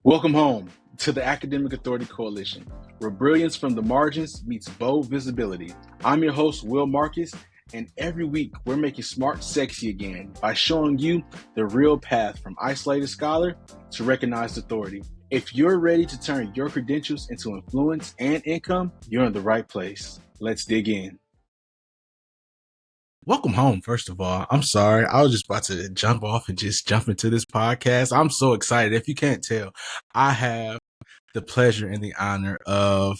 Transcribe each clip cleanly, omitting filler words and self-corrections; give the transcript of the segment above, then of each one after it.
Welcome home to the Academic Authority Coalition, where brilliance from the margins meets bold visibility. I'm your host, Will Marcus, and every week we're making smart sexy again by showing you the real path from isolated scholar to recognized authority. If you're ready to turn your credentials into influence and income, you're in the right place. Let's dig in. Welcome home, first of all. I'm sorry. I was just about to jump off and just jump into this podcast. I'm so excited. If you can't tell, I have the pleasure and the honor of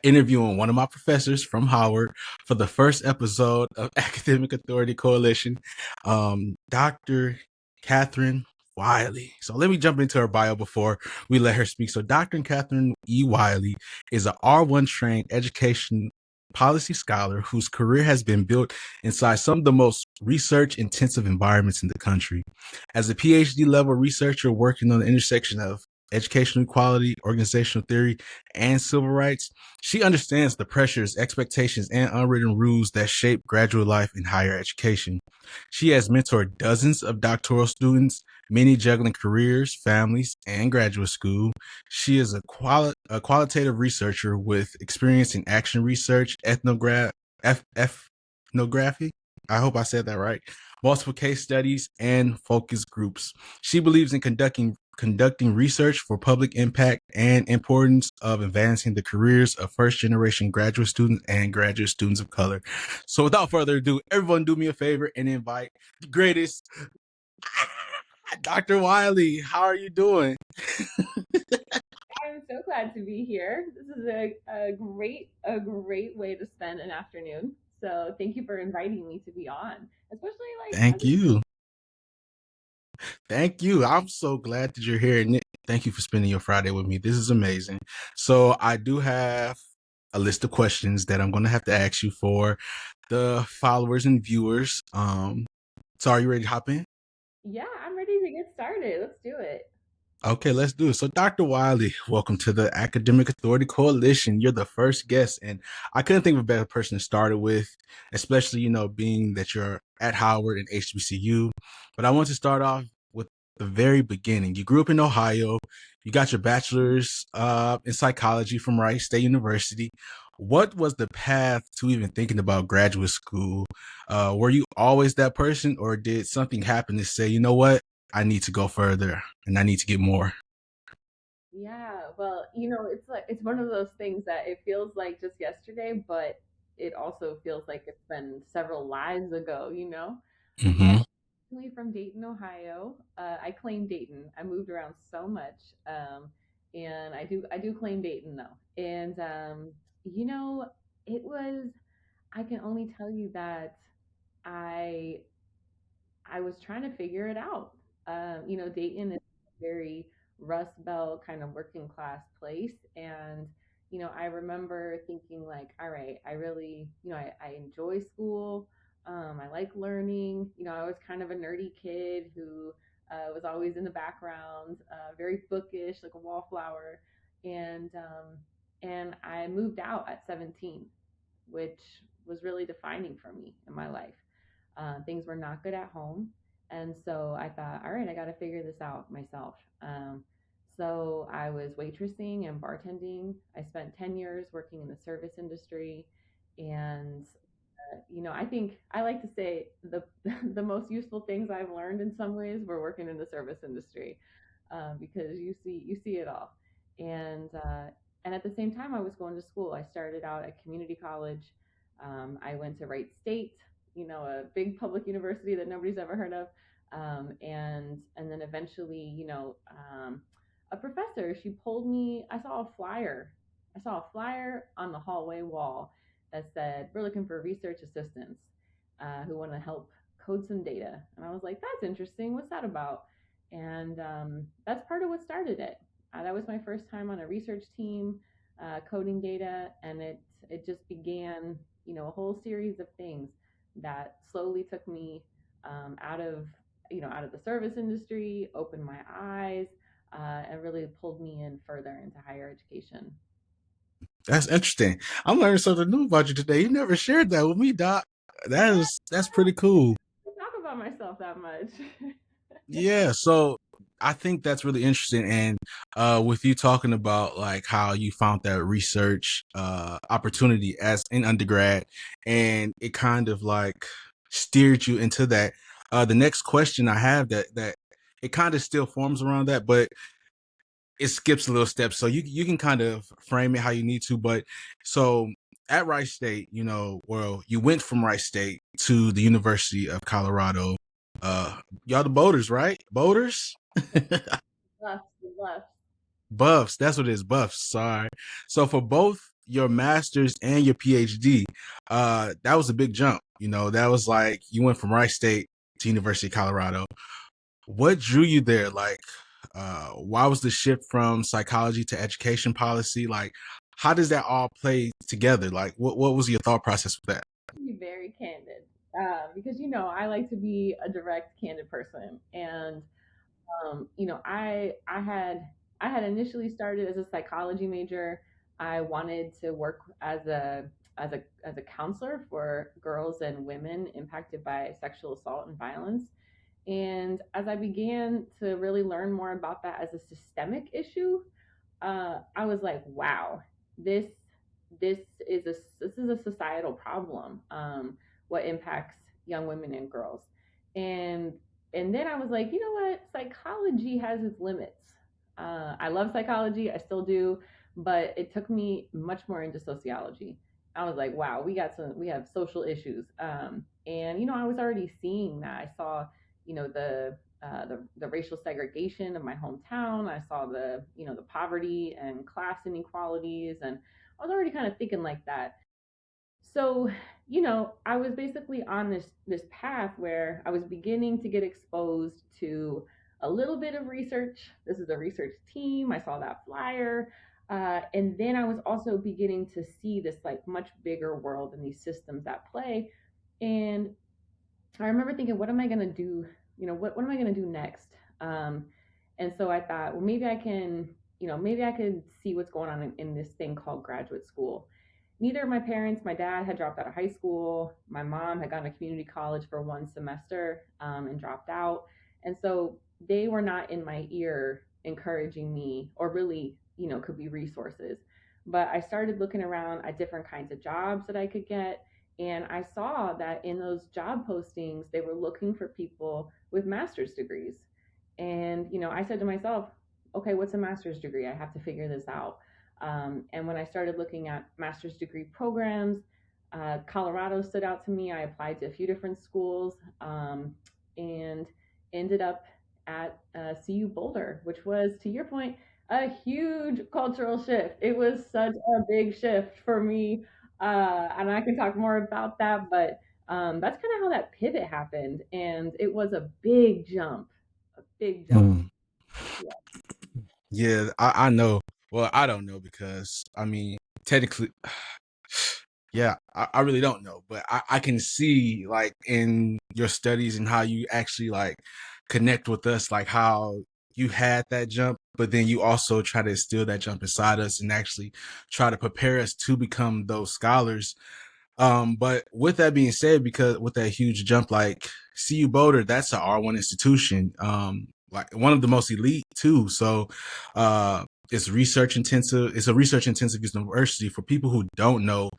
interviewing one of my professors from Howard for the first episode of Academic Authority Coalition, Dr. Katherine Wiley. So let me jump into her bio before we let her speak. So Dr. Kathryn Wiley is an R1 trained education policy scholar whose career has been built inside some of the most research intensive environments in the country. As a PhD level researcher working on the intersection of educational equality, organizational theory, and civil rights, she understands the pressures, expectations, and unwritten rules that shape graduate life in higher education. She has mentored dozens of doctoral students, many juggling careers, families, and graduate school. She is a qualitative researcher with experience in action research, ethnography. I hope I said that right. Multiple case studies and focus groups. She believes in conducting research for public impact and importance of advancing the careers of first-generation graduate students and graduate students of color. So without further ado, everyone do me a favor and invite the greatest, Dr. Wiley. How are you doing? I'm so glad to be here. This is a great way to spend an afternoon. So thank you for inviting me to be on, especially Thank you. Thank you. I'm so glad that you're here. And thank you for spending your Friday with me. This is amazing. So I do have a list of questions that I'm going to have to ask you for the followers and viewers. So are you ready to hop in? Yeah, I'm ready to get started. Let's do it. Okay, let's do it. So, Dr. Wiley, welcome to the Academic Authority Coalition. You're the first guest, and I couldn't think of a better person to start it with, especially, being that you're at Howard and HBCU. But I want to start off with the very beginning. You grew up in Ohio. You got your bachelor's in psychology from Wright State University. What was the path to even thinking about graduate school? Were you always that person, or did something happen to say, you know what? I need to go further and I need to get more? Yeah, well, it's one of those things that it feels like just yesterday, but it also feels like it's been several lives ago. I'm Mm-hmm. originally from Dayton, Ohio. I claim Dayton. I moved around so much, and I do claim Dayton though. And you know, it was. I can only tell you that I I was trying to figure it out. Dayton is a very Rust Belt kind of working class place, and I remember thinking like, all right, I really, I enjoy school. I like learning. I was kind of a nerdy kid who was always in the background, very bookish, like a wallflower, and I moved out at 17, which was really defining for me in my life. Things were not good at home. And so I thought, all right, I got to figure this out myself. So I was waitressing and bartending. I spent 10 years working in the service industry. And, I think I like to say the most useful things I've learned in some ways were working in the service industry, because you see it all. And at the same time, I was going to school. I started out at community college. I went to Wright State, a big public university that nobody's ever heard of. And then eventually, a professor, she pulled me. I saw a flyer. I saw a flyer on the hallway wall that said, "We're looking for research assistants who want to help code some data." And I was like, "That's interesting. What's that about?" And that's part of what started it. That was my first time on a research team, coding data, and it just began, a whole series of things that slowly took me out of the service industry, opened my eyes, and really pulled me in further into higher education. That's interesting. I'm learning something new about you today. You never shared that with me, Doc. Yeah, That's pretty cool. I don't talk about myself that much. Yeah. So I think that's really interesting. And with you talking about like how you found that research opportunity as an undergrad, and it kind of like steered you into that. The next question I have that it kind of still forms around that, but it skips a little step. So you can kind of frame it how you need to. But so at Rice State, you know, well, you went from Rice State to the University of Colorado. Y'all the Boaters, right? Boaters? Left. Buffs. That's what it is. Buffs. Sorry. So for both your master's and your PhD, that was a big jump. You know, that was like you went from Rice State to University of Colorado. What drew you there? Like, why was the shift from psychology to education policy? Like, how does that all play together? Like, what was your thought process with that? Be very candid, because I like to be a direct, candid person, and I had initially started as a psychology major. I wanted to work as a counselor for girls and women impacted by sexual assault and violence. And as I began to really learn more about that as a systemic issue, I was like, wow, this this this is a societal problem. What impacts young women and girls, and and then I was like, you know what, psychology has its limits. I love psychology, I still do, but it took me much more into sociology. I was like, wow, we have social issues, and I was already seeing that. I saw the racial segregation of my hometown. I saw the poverty and class inequalities, and I was already kind of thinking like that. So, I was basically on this path where I was beginning to get exposed to a little bit of research. This is a research team. I saw that flyer. And then I was also beginning to see this like much bigger world and these systems at play. And I remember thinking, what am I going to do? What am I going to do next? Um, and so I thought, well, maybe I could see what's going on in this thing called graduate school. Neither of my parents, my dad had dropped out of high school. My mom had gone to community college for one semester, and dropped out. And so they were not in my ear encouraging me or really, could be resources. But I started looking around at different kinds of jobs that I could get, and I saw that in those job postings, they were looking for people with master's degrees. And, I said to myself, okay, what's a master's degree? I have to figure this out. And when I started looking at master's degree programs, Colorado stood out to me. I applied to a few different schools, and ended up at CU Boulder, which was, to your point, a huge cultural shift. It was such a big shift for me, and I can talk more about that, but that's kind of how that pivot happened, and it was a big jump. Mm. Yeah. Yeah, I know. Well, I don't know because I mean, technically, yeah, I really don't know, but I can see like in your studies and how you actually like connect with us, like how you had that jump, but then you also try to instill that jump inside us and actually try to prepare us to become those scholars. But with that being said, because with that huge jump, like CU Boulder, that's an R1 institution, like one of the most elite too. So, it's research intensive. It's a research intensive university. For people who don't know,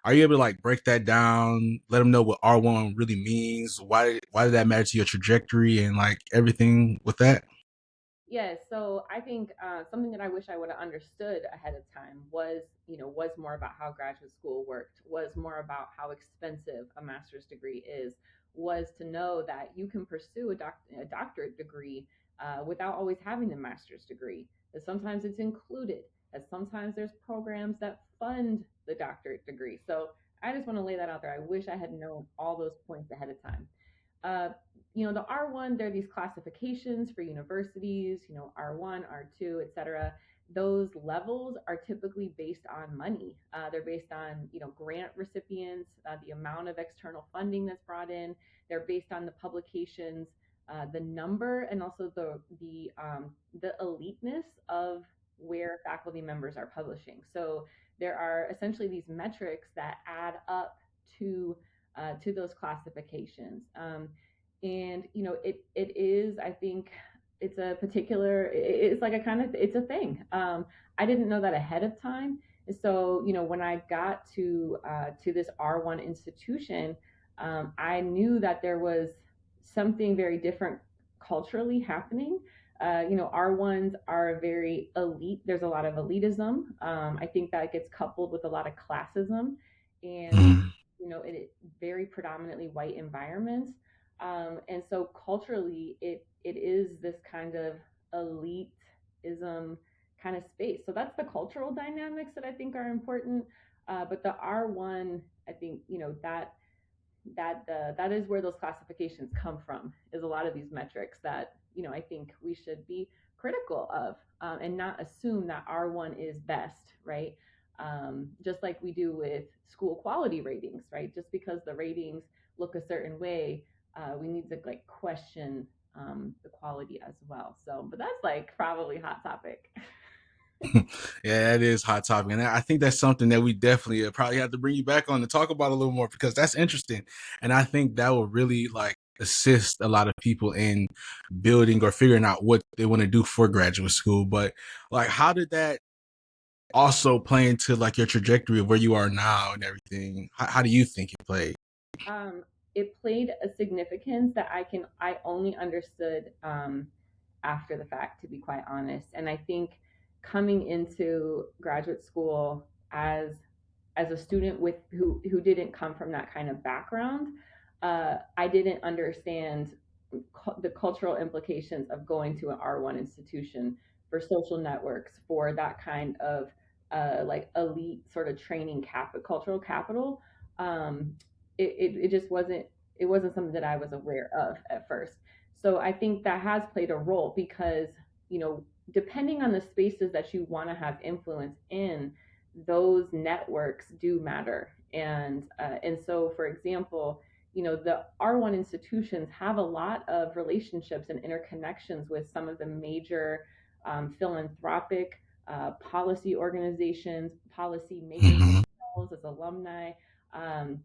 are you able to like break that down? Let them know what R1 really means. Why did that matter to your trajectory and like everything with that? Yes, so I think something that I wish I would have understood ahead of time was more about how graduate school worked, was more about how expensive a master's degree is, was to know that you can pursue a doctorate degree without always having the master's degree. That sometimes it's included, that sometimes there's programs that fund the doctorate degree. So I just want to lay that out there. I wish I had known all those points ahead of time. Uh, the R1, there are these classifications for universities, R1, R2, et cetera. Those levels are typically based on money. They're based on, grant recipients, the amount of external funding that's brought in. They're based on the publications, the number, and also the eliteness of where faculty members are publishing. So there are essentially these metrics that add up to those classifications. And it is, I think, it's a particular, it's like a kind of, it's a thing. I didn't know that ahead of time. And so, when I got to this R1 institution, I knew that there was something very different culturally happening. R1s are very elite. There's a lot of elitism. I think that gets coupled with a lot of classism, and Mhm. it very predominantly white environments. And so culturally, it is this kind of elitism kind of space. So that's the cultural dynamics that I think are important. But the R1, I think, that is where those classifications come from, is a lot of these metrics that I think we should be critical of, and not assume that R1 is best, right? Just like we do with school quality ratings, right? Just because the ratings look a certain way, we need to like question the quality as well. So, but that's like probably hot topic. Yeah, that is hot topic, and I think that's something that we definitely probably have to bring you back on to talk about a little more, because that's interesting, and I think that will really like assist a lot of people in building or figuring out what they want to do for graduate school. But like, how did that also play into like your trajectory of where you are now and everything? How do you think it played? um, it played a significance that I only understood after the fact, to be quite honest. And I think coming into graduate school as a student with who didn't come from that kind of background, I didn't understand the cultural implications of going to an R1 institution for social networks, for that kind of like elite sort of training cultural capital. Um, it just wasn't something that I was aware of at first. So I think that has played a role because, depending on the spaces that you want to have influence in, those networks do matter. And so, for example, the R1 institutions have a lot of relationships and interconnections with some of the major philanthropic policy organizations, policy makers Mhm. themselves as alumni. Um,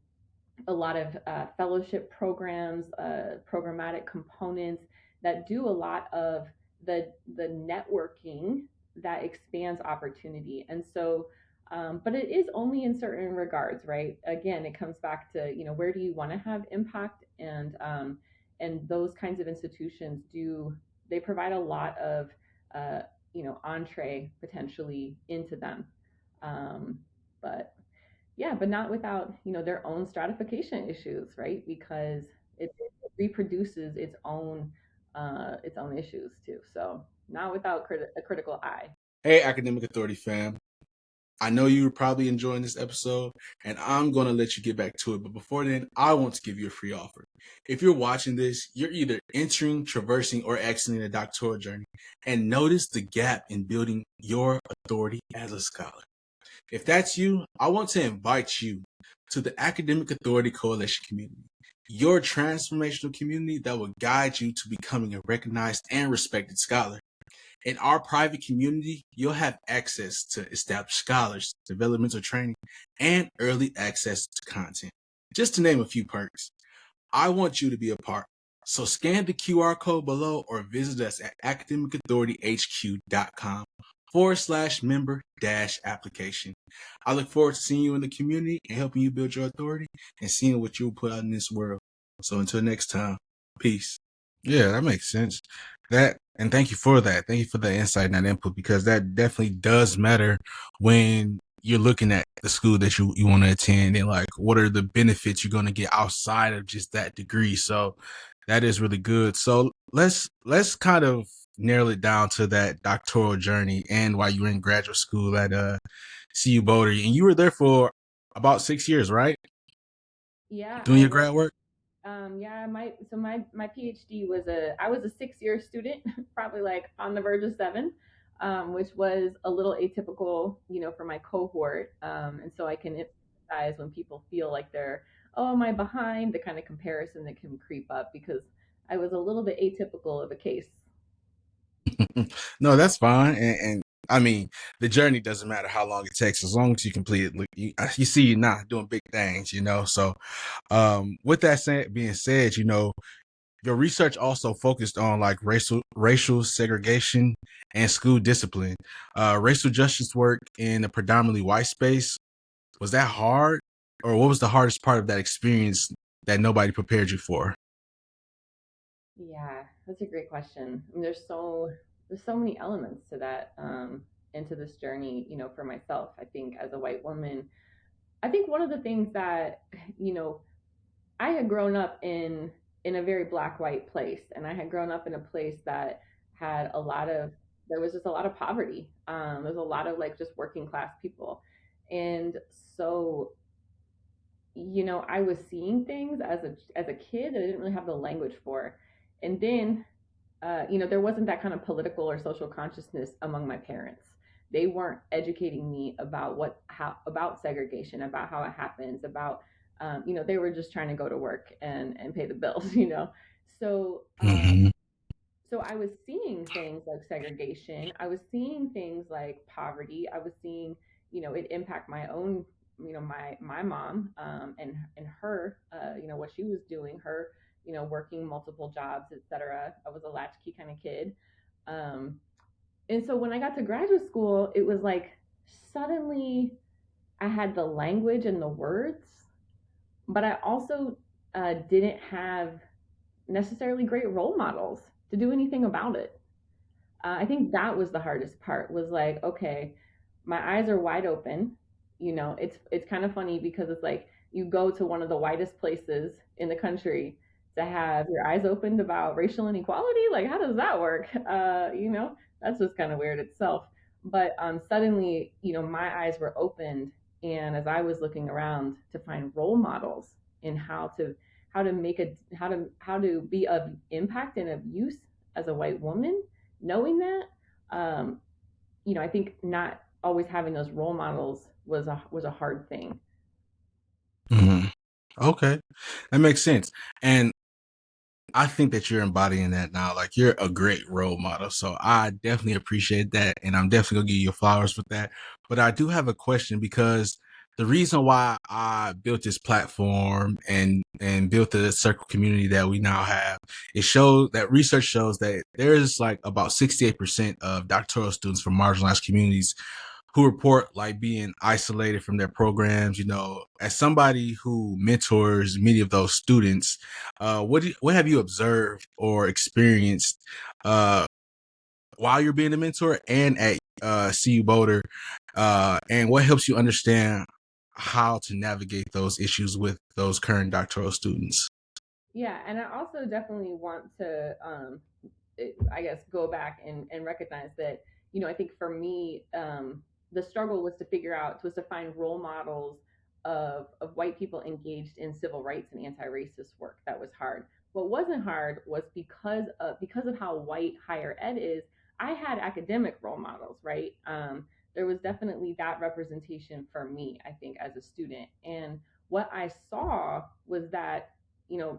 a lot of fellowship programs, programmatic components that do a lot of the networking that expands opportunity. And so, but it is only in certain regards, right? Again, it comes back to where do you want to have impact, and those kinds of institutions do they provide a lot of entree potentially into them. Um, but yeah, but not without, their own stratification issues, right? Because it reproduces its own issues too. So not without a critical eye. Hey, Academic Authority fam. I know you were probably enjoying this episode, and I'm going to let you get back to it. But before then, I want to give you a free offer. If you're watching this, you're either entering, traversing, or exiting a doctoral journey, and notice the gap in building your authority as a scholar. If that's you, I want to invite you to the Academic Authority Coalition community, your transformational community that will guide you to becoming a recognized and respected scholar. In our private community, you'll have access to established scholars, developmental training, and early access to content, just to name a few perks. I want you to be a part. So scan the QR code below or visit us at academicauthorityhq.com/member application. I look forward to seeing you in the community and helping you build your authority and seeing what you'll put out in this world. So until next time, peace. Yeah, that makes sense. That and thank you for that. Thank you for the insight and that input, because that definitely does matter when you're looking at the school that you want to attend, and like what are the benefits you're going to get outside of just that degree. So that is really good. So let's kind of narrow it down to that doctoral journey and while you were in graduate school at CU Boulder, and you were there for about 6 years, right? Yeah, Doing I your was. grad work. Yeah, my PhD was I was a 6 year student, probably like on the verge of seven, which was a little atypical, for my cohort. And so I can empathize when people feel like they're, oh, am I behind? The kind of comparison that can creep up because I was a little bit atypical of a case. No, that's fine. And I mean, the journey doesn't matter how long it takes, as long as you complete it. Look, you see, you're not doing big things, So, with that being said, Your research also focused on like racial segregation and school discipline. Racial justice work in a predominantly white space, was that hard, or what was the hardest part of that experience that nobody prepared you for? Yeah, that's a great question. I mean, there's so many elements to that, into this journey. For myself, I think as a white woman, I think one of the things that you know I had grown up in a very black white place, and I had grown up in a place that had a lot of there was just a lot of poverty. There's a lot of like just working class people, and so I was seeing things as a kid that I didn't really have the language for, and then there wasn't that kind of political or social consciousness among my parents. They weren't educating me about how about segregation, about how it happens, about they were just trying to go to work and pay the bills. So Mm-hmm. so I was seeing things like segregation. I was seeing things like poverty. I was seeing, it impact my own, my mom, and her, what she was doing, her, working multiple jobs, etc. I was a latchkey kind of kid. Um, and so when I got to graduate school, it was like suddenly I had the language and the words, but I also didn't have necessarily great role models to do anything about it. I think that was the hardest part, was like, okay, my eyes are wide open. It's kind of funny because it's like you go to one of the whitest places in the country to have your eyes opened about racial inequality. Like, how does that work? That's just kind of weird itself. But suddenly, my eyes were opened, and as I was looking around to find role models in how to be of impact and of use as a white woman, knowing that, um, I think not always having those role models was a hard thing. Mm-hmm. Okay, that makes sense. And I think that you're embodying that now. Like, you're a great role model. So I definitely appreciate that. And I'm definitely gonna give you your flowers with that. But I do have a question, because the reason why I built this platform and built the circle community that we now have, it shows that research shows that there's like about 68% of doctoral students from marginalized communities who report like being isolated from their programs. As somebody who mentors many of those students, what have you observed or experienced uh, while you're being a mentor and at CU Boulder, and what helps you understand how to navigate those issues with those current doctoral students? Yeah, and I also definitely want to, I guess, go back and recognize that, I think for me, the struggle was to find role models of white people engaged in civil rights and anti-racist work. That was hard. What wasn't hard was because of how white higher ed is. I had academic role models, right? There was definitely that representation for me, I think, as a student. And what I saw was that,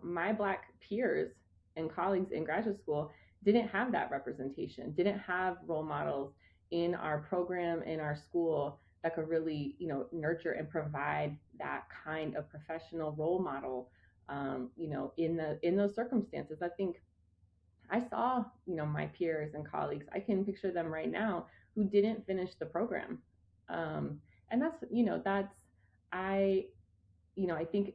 my black peers and colleagues in graduate school didn't have that representation, didn't have role models in our program, in our school, that could really, nurture and provide that kind of professional role model, in those circumstances. I think I saw, my peers and colleagues, I can picture them right now, who didn't finish the program. And I, I think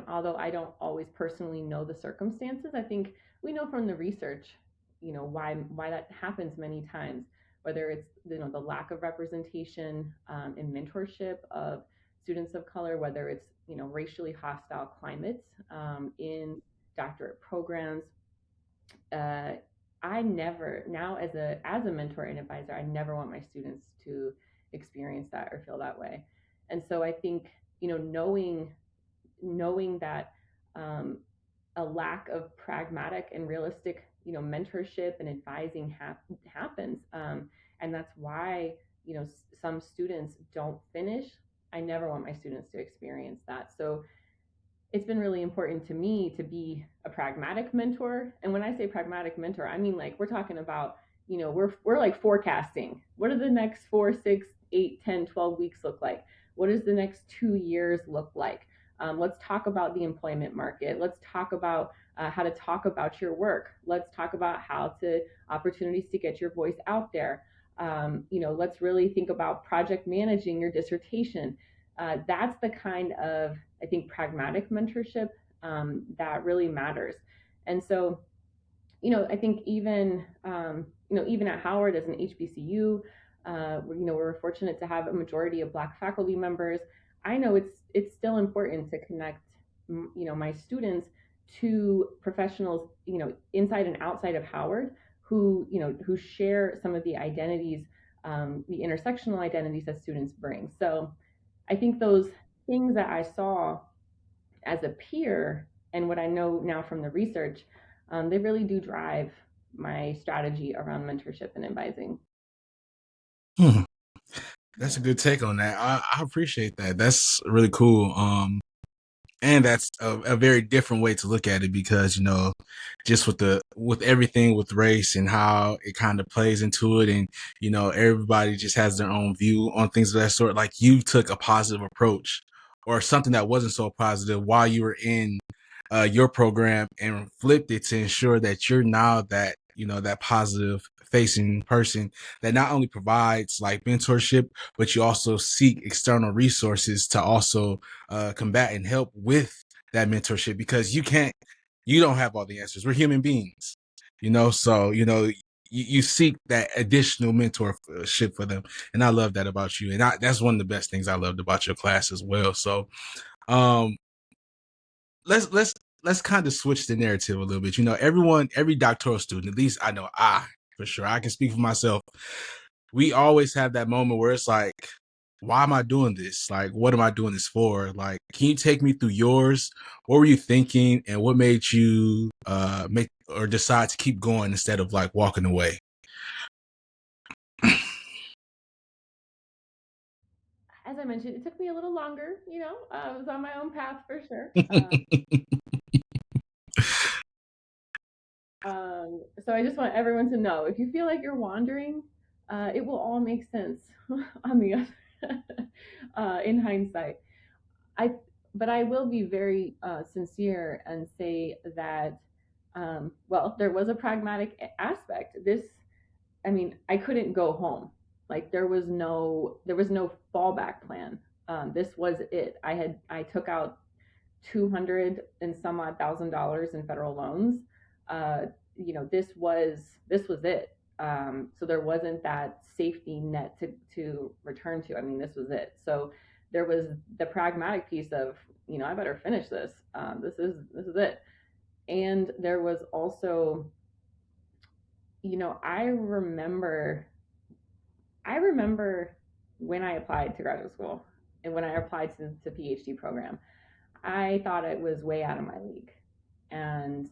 although I don't always personally know the circumstances, I think we know from the research, why that happens many times, whether it's, the lack of representation, in mentorship of students of color, whether it's, racially hostile climates, in doctorate programs. uh, I never now as a mentor and advisor, I never want my students to experience that or feel that way. And so I think, knowing that, um, a lack of pragmatic and realistic, mentorship and advising happens, and that's why, some students don't finish. I never want my students to experience that. So it's been really important to me to be a pragmatic mentor. And when I say pragmatic mentor, I mean, like, we're talking about, we're like forecasting. What do the next 4, 6, 8, 10, 12 weeks look like? What does the next 2 years look like? Let's talk about the employment market. Let's talk about, how to talk about your work. Let's talk about how to opportunities to get your voice out there. Let's really think about project managing your dissertation. That's the kind of, I think, pragmatic mentorship that really matters. And so, I think even at Howard as an HBCU, we're fortunate to have a majority of Black faculty members. I know it's still important to connect, my students to professionals, inside and outside of Howard, who share some of the identities, the intersectional identities that students bring. So I think those things that I saw as a peer and what I know now from the research, they really do drive my strategy around mentorship and advising. Hmm. That's a Yeah. good take on that. I appreciate that. That's really cool. And that's a very different way to look at it because just with everything with race and how it kind of plays into it, and everybody just has their own view on things of that sort. Like you took a positive approach or something that wasn't so positive while you were in your program and flipped it to ensure that you're now that that positive facing person that not only provides like mentorship, but you also seek external resources to also combat and help with that mentorship because you don't have all the answers. We're human beings, so you seek that additional mentorship for them, and I love that about you, and that's one of the best things I loved about your class as well. So um let's let's let's kind of switch the narrative a little bit. Every doctoral student, at least I know for sure, I can speak for myself. We always have that moment where it's like, why am I doing this? Like, what am I doing this for? Like, can you take me through yours? What were you thinking, and what made you make or decide to keep going instead of like walking away? As I mentioned, it took me a little longer. I was on my own path for sure. So I just want everyone to know, if you feel like you're wandering, it will all make sense on the other in hindsight. I but I will be very sincere and say that, well, there was a pragmatic aspect. I mean, I couldn't go home. Like there was no fallback plan. This was it. I took out 200 and some odd $1,000 in federal loans. This was it. So there wasn't that safety net to return to. I mean, this was it. So there was the pragmatic piece of, I better finish this. This is it. And there was also, I remember when I applied to graduate school and when I applied to PhD program, I thought it was way out of my league. And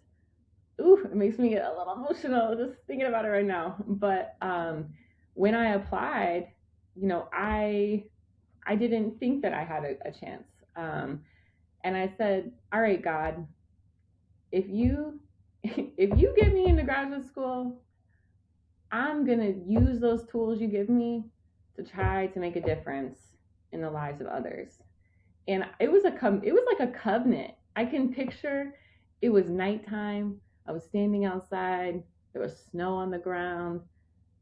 ooh, it makes me get a little emotional just thinking about it right now. But when I applied, I didn't think that I had a chance. And I said, all right, God, if you if you get me into graduate school, I'm gonna use those tools you give me to try to make a difference in the lives of others. And it was like a covenant. I can picture, it was nighttime. I was standing outside. There was snow on the ground.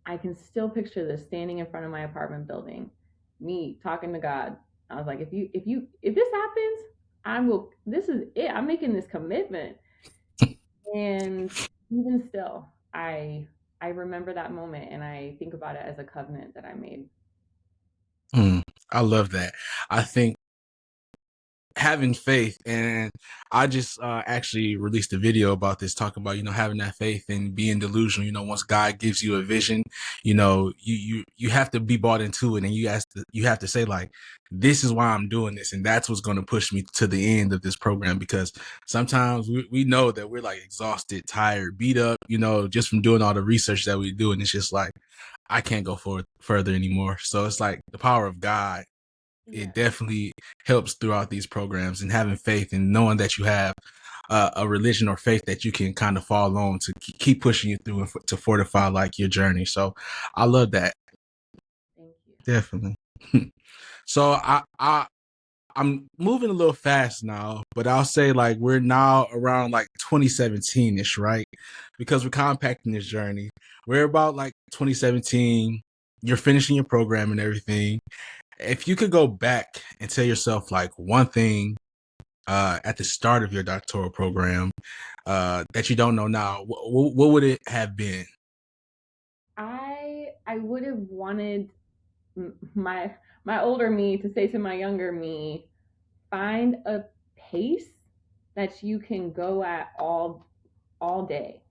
I can still picture this, standing in front of my apartment building, me talking to God. I was like, if this happens, I will. This is it. I'm making this commitment. And even still, I remember that moment and I think about it as a covenant that I made. Hmm, I love that. I think having faith, and I just actually released a video about this, talking about having that faith and being delusional. Once God gives you a vision, you have to be bought into it, and you have to say like, this is why I'm doing this, and that's what's going to push me to the end of this program. Because sometimes we know that we're like exhausted, tired, beat up, just from doing all the research that we do, and it's just like, I can't go forward further anymore. So it's like the power of God, it Yes. definitely helps throughout these programs, and having faith and knowing that you have a religion or faith that you can kind of fall on to keep pushing you through and to fortify like your journey. So I love that. Thank you. Definitely. So I'm moving a little fast now, but I'll say like we're now around like 2017 ish, right? Because we're compacting this journey. We're about like 2017. You're finishing your program and everything. If you could go back and tell yourself like one thing at the start of your doctoral program that you don't know now, what would it have been? I would have wanted my my older me to say to my younger me, find a pace that you can go at all day.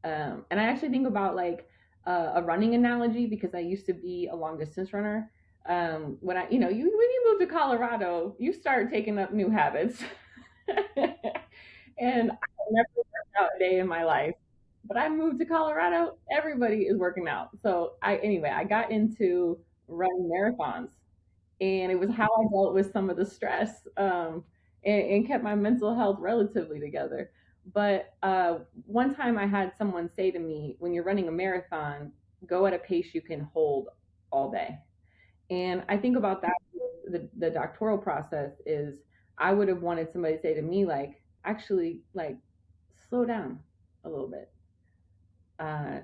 And I actually think about like a running analogy because I used to be a long distance runner. When I, when you move to Colorado, you start taking up new habits. And I never worked out a day in my life. But I moved to Colorado, everybody is working out. So I got into running marathons, and it was how I dealt with some of the stress, and kept my mental health relatively together. But one time I had someone say to me, when you're running a marathon, go at a pace you can hold all day. And I think about that. The doctoral process is, I would have wanted somebody to say to me, like, actually, like, slow down a little bit. Uh,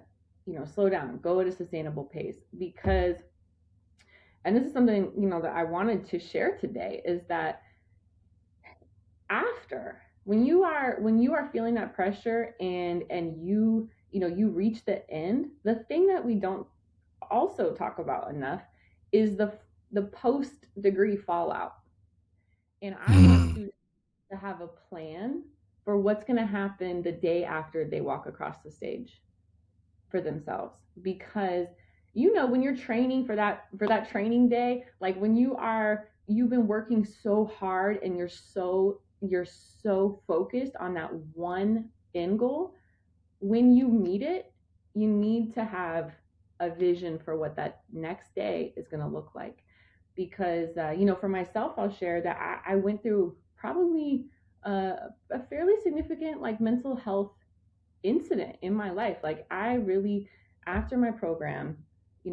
slow down, go at a sustainable pace. Because, and this is something, that I wanted to share today, is that after, when you are feeling that pressure, and you reach the end, the thing that we don't also talk about enough is the post degree fallout. And I want Hmm. students to have a plan for what's going to happen the day after they walk across the stage for themselves. Because when you're training for that training day, like when you've been working so hard, and you're so focused on that one end goal, when you meet it, you need to have a vision for what that next day is going to look like. Because, for myself, I'll share that I went through probably a fairly significant, like, mental health incident in my life. Like, I really, after my program,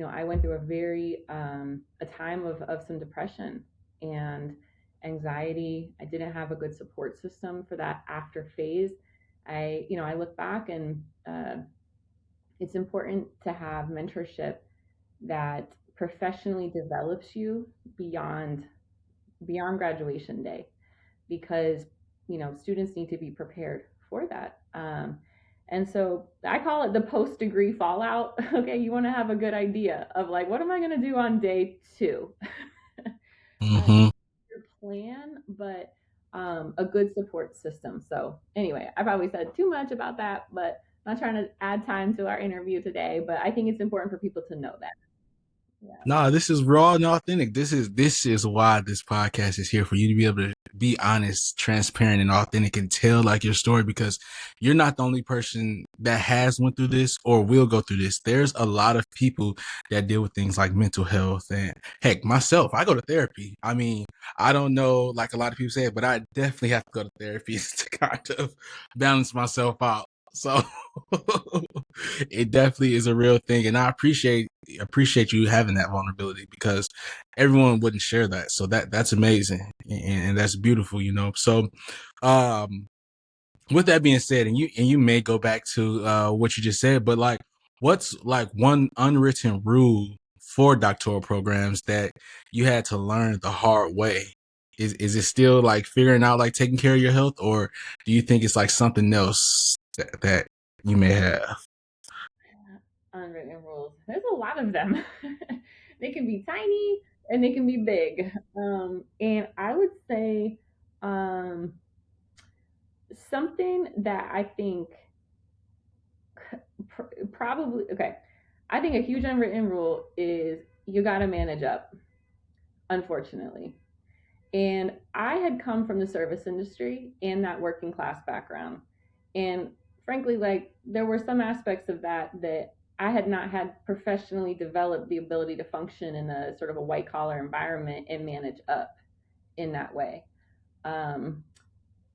I went through a time of some depression and anxiety. I didn't have a good support system for that after phase. I look back, and it's important to have mentorship that professionally develops you beyond graduation day. Because students need to be prepared for that. And so I call it the post degree fallout. Okay, you want to have a good idea of, like, what am I going to do on day two? Hmm. Your plan, but a good support system. So anyway, I probably said too much about that, but I'm not trying to add time to our interview today. But I think it's important for people to know that. Yeah. No, this is raw and authentic. This is why this podcast is here, for you to be able to be honest, transparent, and authentic, and tell like your story, because you're not the only person that has went through this or will go through this. There's a lot of people that deal with things like mental health, and heck, myself, I go to therapy. I mean, I don't know, like a lot of people say it, but I definitely have to go to therapy to kind of balance myself out. So it definitely is a real thing, and I appreciate you having that vulnerability, because everyone wouldn't share that. So that's amazing, and that's beautiful, So, um, with that being said, and you may go back to what you just said, but like, what's like one unwritten rule for doctoral programs that you had to learn the hard way? Is it still like figuring out like taking care of your health, or do you think it's like something else that you may have? Unwritten rules. There's a lot of them. They can be tiny and they can be big. And I would say, um, something that I think probably, okay. I think a huge unwritten rule is you got to manage up, unfortunately. And I had come from the service industry and that working class background. And frankly, like, there were some aspects of that I had not had professionally developed the ability to function in a sort of a white collar environment and manage up in that way. Um,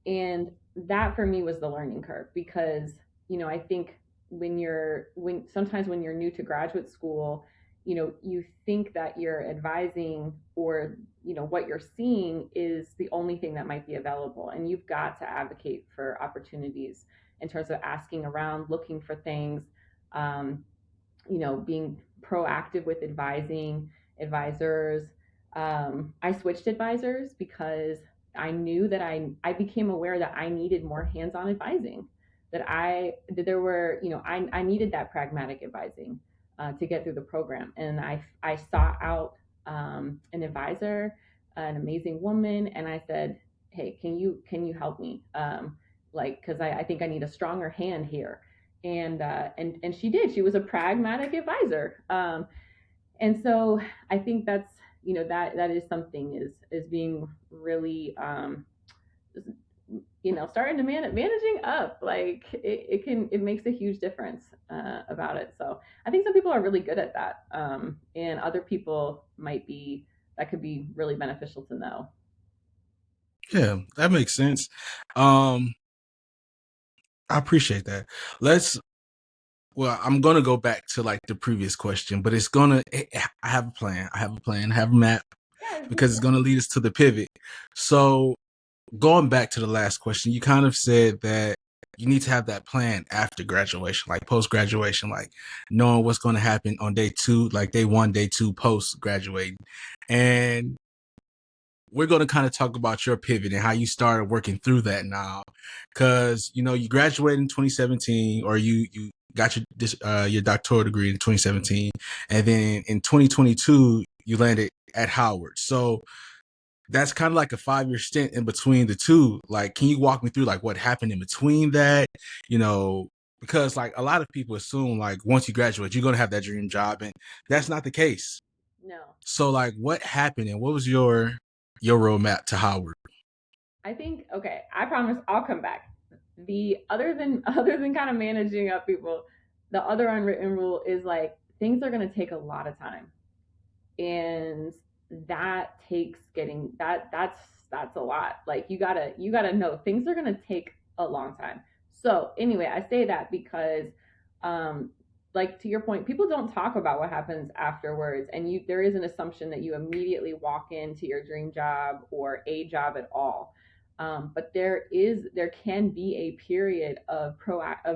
and that for me was the learning curve. Because, I think when sometimes when you're new to graduate school, you think that you're advising, or what you're seeing is the only thing that might be available, and you've got to advocate for opportunities in terms of asking around, looking for things, um, being proactive with advising advisors. I switched advisors because I knew that I became aware that I needed more hands-on advising. That there were, I needed that pragmatic advising to get through the program, and I sought out an advisor, an amazing woman, and I said, "Hey, can you help me? Because I think I need a stronger hand here." And she did. She was a pragmatic advisor, and so I think that's, that is something, is being really, starting to managing up, like it makes a huge difference about it. So I think some people are really good at that, and other people might be, that could be really beneficial to know. Yeah, that makes sense. Um, I appreciate that. Let's Well, I'm gonna go back to like the previous question, but I have a plan. I have a plan. I have a map Yeah, because it's gonna lead us to the pivot. So going back to the last question, you kind of said that you need to have that plan after graduation, like post graduation, like knowing what's going to happen on day two, like day one, day two, post graduating. And we're going to kind of talk about your pivot and how you started working through that now. Because, you graduated in 2017, or you got your doctoral degree in 2017. And then in 2022, you landed at Howard. So that's kind of like a 5-year stint in between the two. Like, can you walk me through like what happened in between that? You know, because like a lot of people assume like once you graduate, you're gonna have that dream job, and that's not the case. no. So like, what happened, and what was your roadmap to Howard? I think, okay, I promise I'll come back. The other than other than kind of managing up people, the other unwritten rule is like things are going to take a lot of time, and that takes getting that's a lot. Like you gotta know things are gonna take a long time. So anyway, I say that because, um like, to your point, people don't talk about what happens afterwards, and there is an assumption that you immediately walk into your dream job or a job at all. But there can be a period of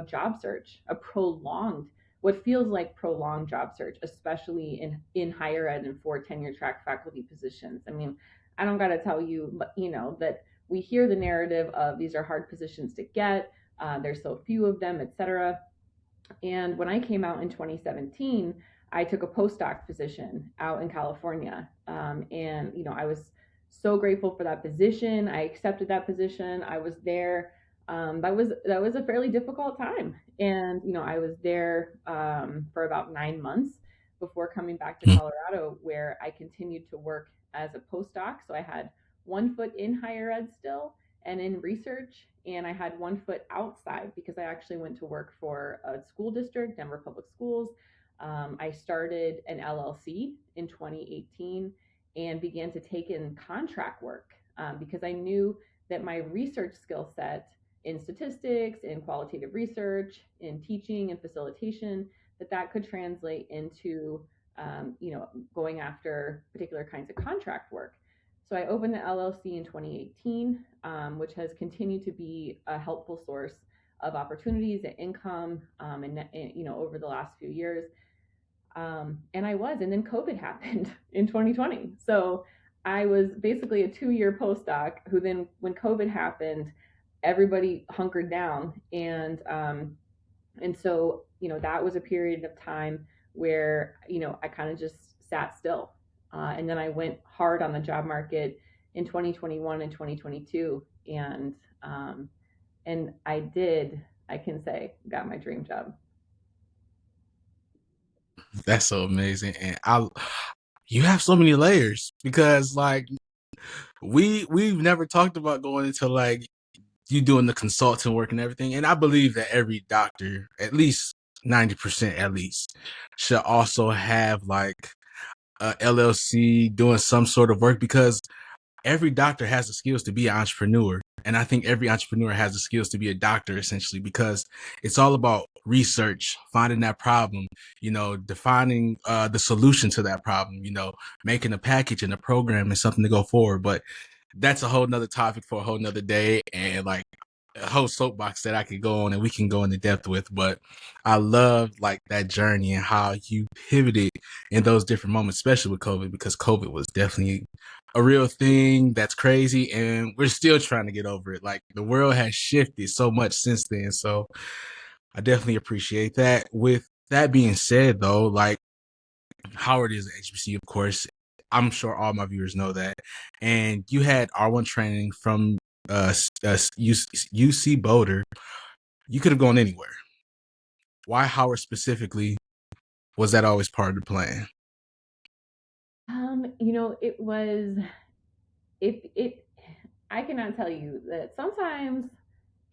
job search, a prolonged, what feels like prolonged job search, especially in higher ed and for tenure track faculty positions. I mean, I don't got to tell you, but that we hear the narrative of these are hard positions to get. There's so few of them, etc. And when I came out in 2017, I took a postdoc position out in California. And, I was so grateful for that position. I accepted that position. I was there. That was a fairly difficult time. And, I was there for about 9 months before coming back to Colorado, where I continued to work as a postdoc. So I had one foot in higher ed still and in research, and I had one foot outside because I actually went to work for a school district, Denver Public Schools. I started an LLC in 2018 and began to take in contract work, because I knew that my research skill set in statistics, in qualitative research, in teaching and facilitation, that could translate into, going after particular kinds of contract work. So I opened the LLC in 2018, which has continued to be a helpful source of opportunities and income, and over the last few years. And then COVID happened in 2020. So I was basically a 2-year postdoc who then, when COVID happened, everybody hunkered down, and so that was a period of time where I kind of just sat still, and then I went hard on the job market in 2021 and 2022, and I can say, got my dream job. That's so amazing, and you have so many layers because like we've never talked about going into like you doing the consulting work and everything. And I believe that every doctor, at least 90% at least, should also have like a LLC doing some sort of work because every doctor has the skills to be an entrepreneur. And I think every entrepreneur has the skills to be a doctor essentially, because it's all about research, finding that problem, defining the solution to that problem, making a package and a program and something to go forward. But that's a whole nother topic for a whole nother day, and like a whole soapbox that I could go on and we can go into depth with. But I love like that journey and how you pivoted in those different moments, especially with COVID, because COVID was definitely a real thing that's crazy, and we're still trying to get over it. Like the world has shifted so much since then. So I definitely appreciate that. With that being said, though, like Howard is an HBCU, of course. I'm sure all my viewers know that. And you had R1 training from UC Boulder. You could have gone anywhere. Why Howard specifically? Was that always part of the plan? It was it I cannot tell you that sometimes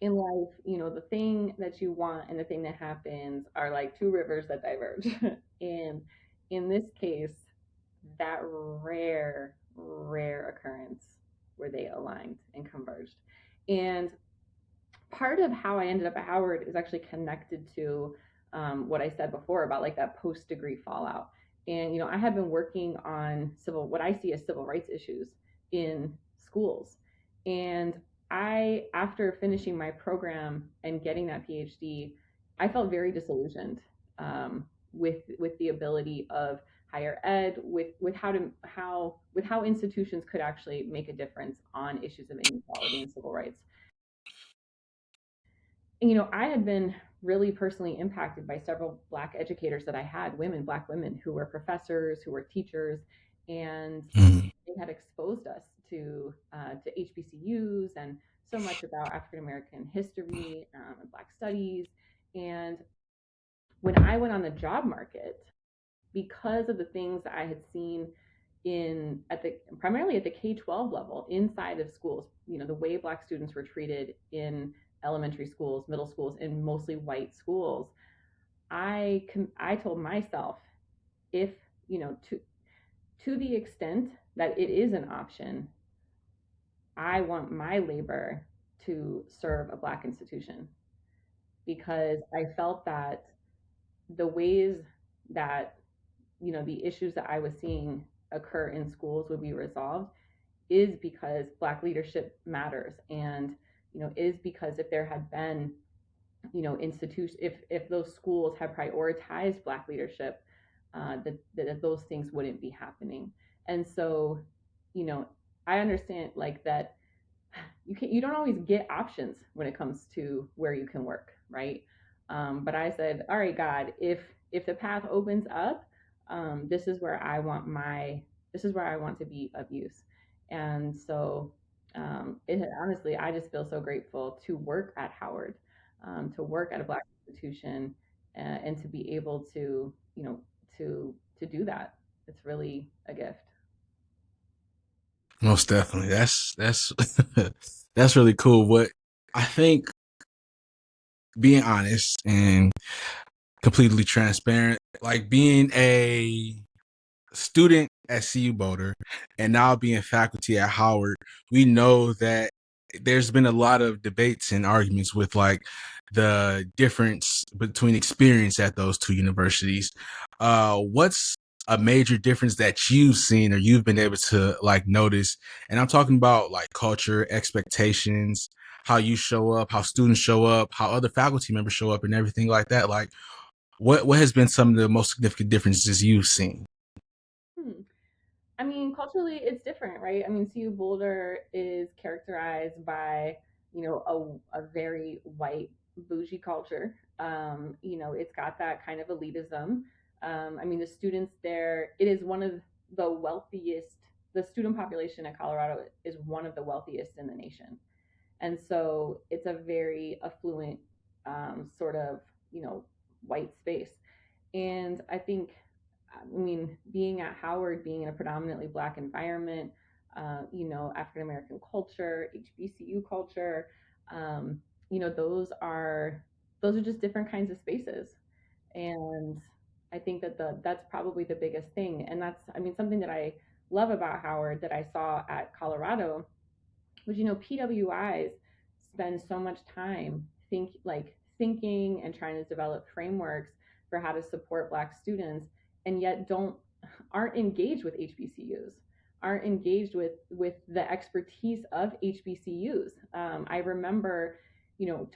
in life, the thing that you want and the thing that happens are like two rivers that diverge. And in this case, that rare occurrence where they aligned and converged. And part of how I ended up at Howard is actually connected to what I said before about like that post degree fallout. And I have been working on what I see as civil rights issues in schools. And after finishing my program and getting that PhD, I felt very disillusioned with the ability of higher ed, with how institutions could actually make a difference on issues of inequality and civil rights. And, I had been really personally impacted by several Black educators that I had, Black women who were professors, who were teachers, and Mhm. they had exposed us to HBCUs and so much about African American history and Black studies. And when I went on the job market, because of the things that I had seen primarily at the K-12 level inside of schools, the way Black students were treated in elementary schools, middle schools, and mostly white schools, I told myself, if to the extent that it is an option, I want my labor to serve a Black institution, because I felt that the ways that the issues that I was seeing occur in schools would be resolved is because Black leadership matters, and is because if there had been institution if those schools had prioritized Black leadership, that those things wouldn't be happening. And so, you know, I understand like that you don't always get options when it comes to where you can work, right? But I said, all right, God, if the path opens up, this is where this is where I want to be of use. And so, honestly, I just feel so grateful to work at Howard, to work at a Black institution, and to be able to, to do that. It's really a gift. Most definitely. That's that's really cool. What I think, being honest and completely transparent, like being a student at CU Boulder and now being faculty at Howard, we know that there's been a lot of debates and arguments with like the difference between experience at those two universities. What's a major difference that you've seen or you've been able to like notice? And I'm talking about like culture, expectations, how you show up, how students show up, how other faculty members show up, and everything like that. Like, what has been some of the most significant differences you've seen? Hmm. I mean, culturally, it's different, right? I mean, CU Boulder is characterized by, a very white bougie culture. It's got that kind of elitism. I mean, the students there, it is one of the wealthiest, the student population in Colorado is one of the wealthiest in the nation. And so it's a very affluent, sort of, white space. And I mean, being at Howard, being in a predominantly Black environment, African American culture, HBCU culture, um, you know, those are those are just different kinds of spaces. And I think that that's probably the biggest thing. And that's, I mean, something that I love about Howard that I saw at Colorado was, PWIs. spend so much time thinking and trying to develop frameworks for how to support Black students, and yet don't aren't engaged with HBCUs, aren't engaged with the expertise of HBCUs. I remember,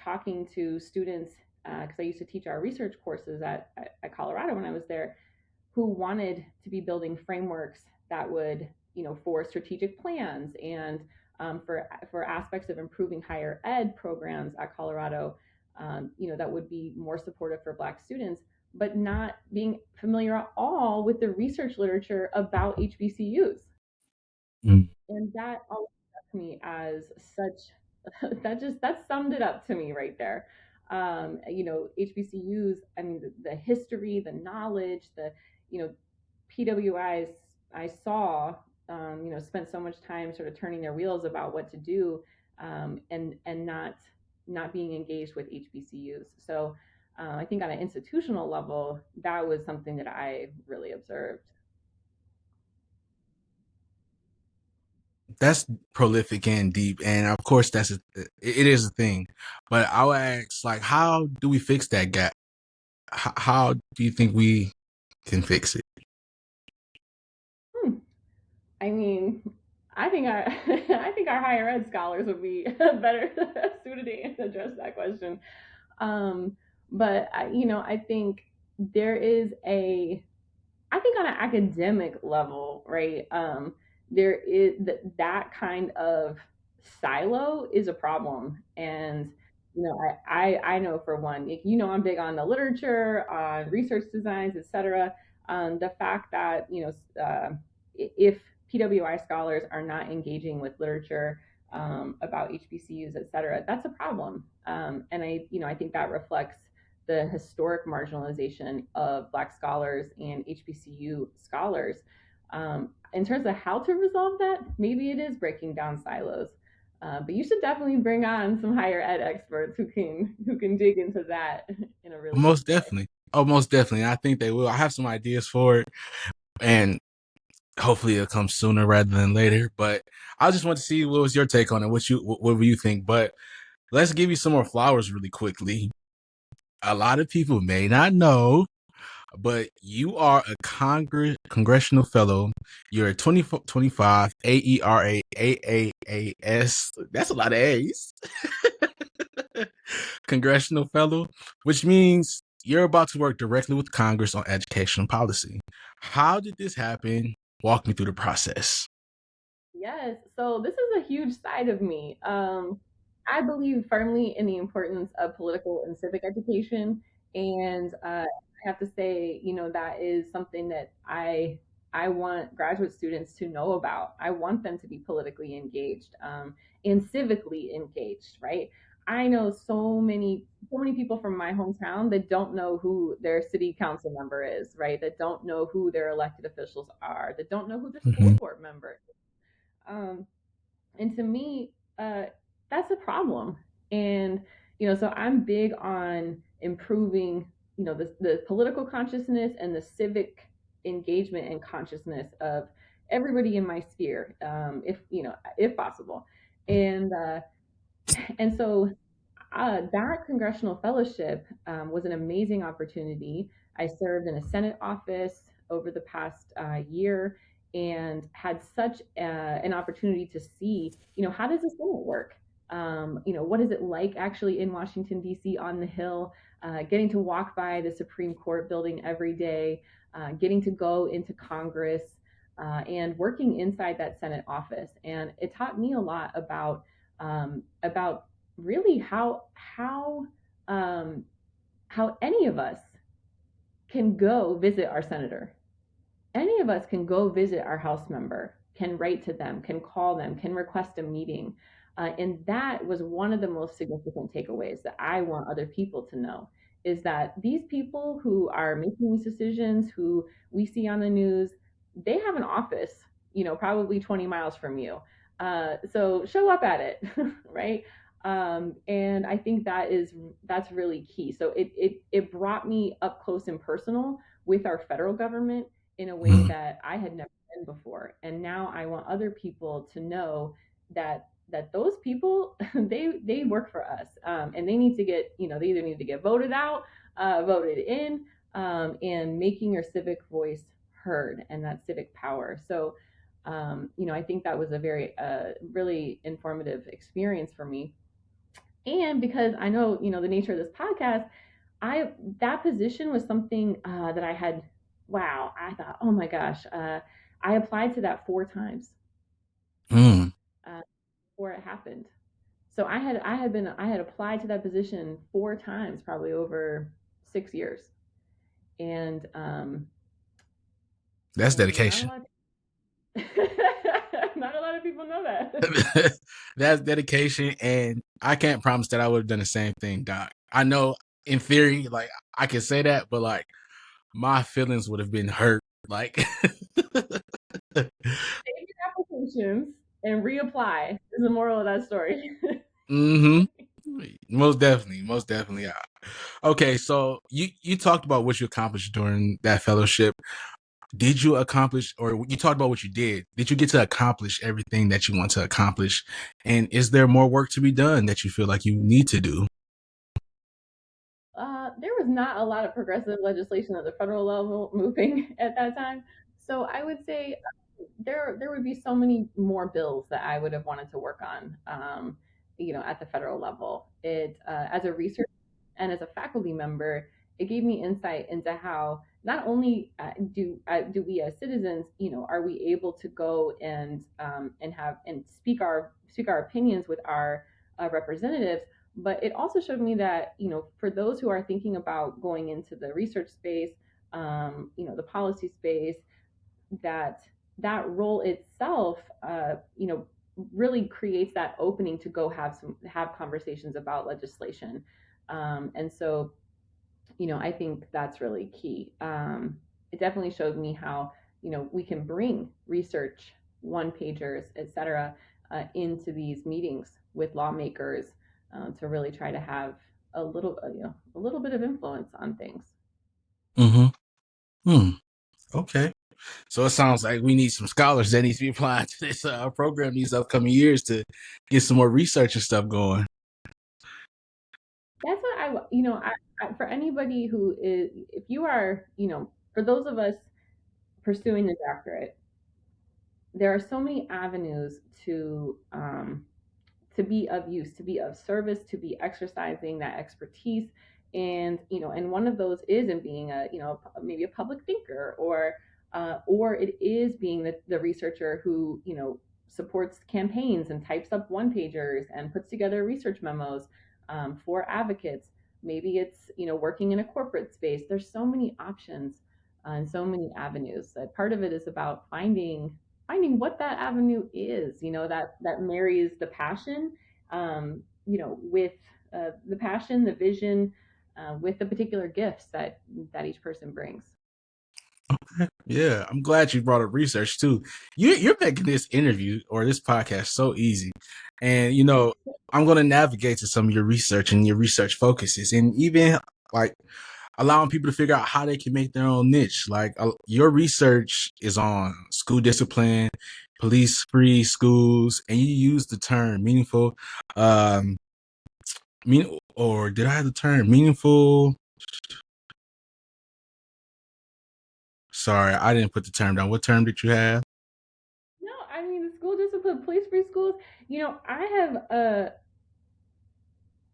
talking to students because I used to teach our research courses at Colorado when I was there, who wanted to be building frameworks that would, for strategic plans and for aspects of improving higher ed programs at Colorado, that would be more supportive for Black students, but not being familiar at all with the research literature about HBCUs. Mm. And that always struck me as such that summed it up to me right there. HBCUs, I mean, the history, the knowledge, the, you know, PWIs I saw, spent so much time sort of turning their wheels about what to do, and not being engaged with HBCUs. So I think on an institutional level, that was something that I really observed. That's prolific and deep, and of course, it is a thing. But I'll ask, like, how do we fix that gap? How do you think we can fix it? Hmm. I mean, I think our I think our higher ed scholars would be better suited to address that question. Um, but I think there is a I think on an academic level, right? There is that kind of silo is a problem, and I know for one, I'm big on the literature, on research designs, etc. The fact that if PWI scholars are not engaging with literature about HBCUs, etc., that's a problem, and I think that reflects the historic marginalization of Black scholars and HBCU scholars. In terms of how to resolve that, maybe it is breaking down silos. But you should definitely bring on some higher ed experts who can dig into that in a really Most deep way. definitely. Oh, most definitely. I think they will. I have some ideas for it, and hopefully it'll come sooner rather than later. But I just want to see what was your take on it. What you think? But let's give you some more flowers really quickly. A lot of people may not know, but you are a congressional fellow. You're a 2025 AERA AAAS. That's a lot of A's. Congressional fellow, which means you're about to work directly with Congress on educational policy. How did this happen? Walk me through the process. Yes. So this is a huge side of me. I believe firmly in the importance of political and civic education, and I have to say, that is something that I want graduate students to know about. I want them to be politically engaged, and civically engaged. Right. I know so many people from my hometown that don't know who their city council member is. Right. That don't know who their elected officials are. That don't know who their school Mm-hmm. board member. um, and to me, that's a problem. And so I'm big on improving, the political consciousness and the civic engagement and consciousness of everybody in my sphere, if possible. And so that congressional fellowship was an amazing opportunity. I served in a Senate office over the past year and had such an opportunity to see, how does the Senate work? What is it like actually in Washington, D.C. on the Hill, getting to walk by the Supreme Court building every day, getting to go into Congress, and working inside that Senate office. And it taught me a lot about really um, how any of us can go visit our senator. Any of us can go visit our House member, can write to them, can call them, can request a meeting. And that was one of the most significant takeaways that I want other people to know, is that these people who are making these decisions, who we see on the news, they have an office, probably 20 miles from you. So show up at it, right? And I think that's really key. So it brought me up close and personal with our federal government in a way Mm-hmm. that I had never been before. And now I want other people to know that that those people they work for us, and they need to get, they either need to get voted out, voted in, and making your civic voice heard and that civic power. So I think that was a very really informative experience for me. And because I know, the nature of this podcast, I that position was something that I had. Wow, I thought, oh my gosh, I applied to that 4 times Mm. uh, before it happened. So I had applied to that position 4 times, probably over 6 years, and That's not a dedication. lot. Not a lot of people know that. That's dedication, and I can't promise that I would have done the same thing, Doc. I know in theory, like I can say that, but like my feelings would have been hurt. Like, Save your applications and reapply. Is the moral of that story. mm-hmm. Most definitely. Yeah. Okay, so you talked about what you accomplished during that fellowship. Did you accomplish, or you talked about what you did? Did you get to accomplish everything that you want to accomplish? And is there more work to be done that you feel like you need to do? There was not a lot of progressive legislation at the federal level moving at that time. So I would say there would be so many more bills that I would have wanted to work on, at the federal level. As a researcher and as a faculty member, it gave me insight into how not only do we as citizens, are we able to go and have and speak our opinions with our representatives, but it also showed me that, for those who are thinking about going into the research space, the policy space, that role itself, really creates that opening to go have conversations about legislation. And so, I think that's really key. It definitely showed me how, we can bring research, one pagers, et cetera, into these meetings with lawmakers, to really try to have a little bit of influence on things. Mm-hmm. Hmm. Okay. So it sounds like we need some scholars that need to be applying to this program these upcoming years to get some more research and stuff going. That's what for anybody who is, if you are, for those of us pursuing the doctorate, there are so many avenues to be of use, to be of service, to be exercising that expertise. And, and one of those is in being maybe a public thinker, or it is being the researcher who, supports campaigns and types up one pagers and puts together research memos, for advocates. Maybe it's, working in a corporate space. There's so many options, and so many avenues. That part of it is about finding what that avenue is, that marries the passion, with the passion, the vision, with the particular gifts that each person brings. Yeah, I'm glad you brought up research too. You're making this interview or this podcast so easy, and I'm going to navigate to some of your research and your research focuses, and even like allowing people to figure out how they can make their own niche. Like your research is on school discipline, police-free schools, and you use the term meaningful. Um, or did I have the term meaningful? Sorry, I didn't put the term down. What term did you have? No, I mean, the school discipline, police free schools. I have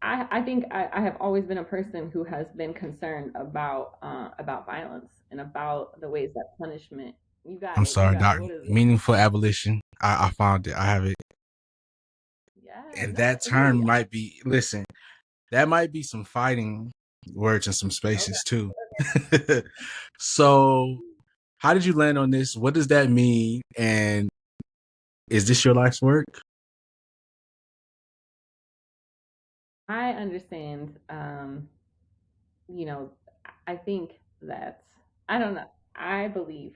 I think I have always been a person who has been concerned about violence and about the ways that punishment. You got I'm it. You sorry, got it. Doc. What is it? Meaningful abolition. I found it. I have it. Yeah. And No. that term Really. might be, listen, that might be some fighting words in some Okay. spaces too. So, how did you land on this? What does that mean? And is this your life's work? I understand. You know, I think that I don't know. I believe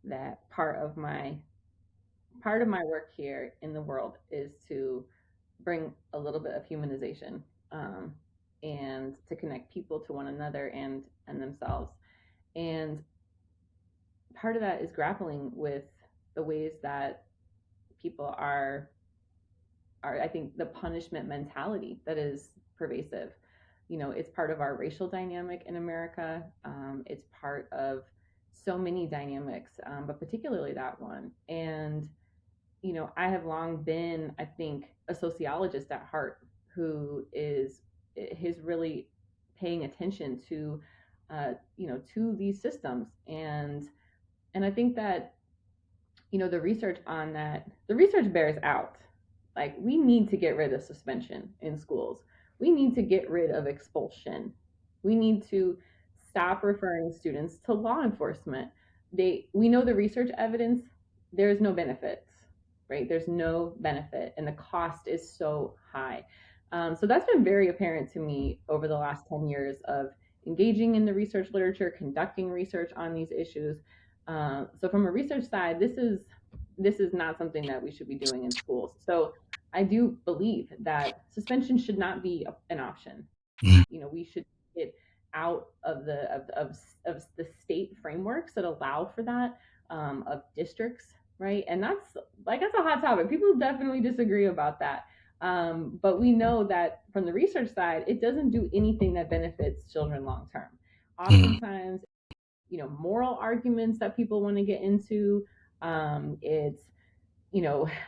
that part of my work here in the world is to bring a little bit of humanization, um, and to connect people to one another and themselves. And part of that is grappling with the ways that people are our I think the punishment mentality that is pervasive. It's part of our racial dynamic in America. It's part of so many dynamics, but particularly that one. And I have long been, I think, a sociologist at heart who is really paying attention to, to these systems. And I think that, the research on that, the research bears out. Like, we need to get rid of suspension in schools. We need to get rid of expulsion. We need to stop referring students to law enforcement. We know the research evidence, there's no benefits, right? There's no benefit, and the cost is so high. So that's been very apparent to me over the last 10 years of engaging in the research literature, conducting research on these issues. So from a research side, this is not something that we should be doing in schools. So I do believe that suspension should not be an option. Mm. We should get out of of the state frameworks that allow for that, of districts, right? And that's a hot topic. People definitely disagree about that. But we know that from the research side, it doesn't do anything that benefits children long term. Mm. Oftentimes, moral arguments that people want to get into. It's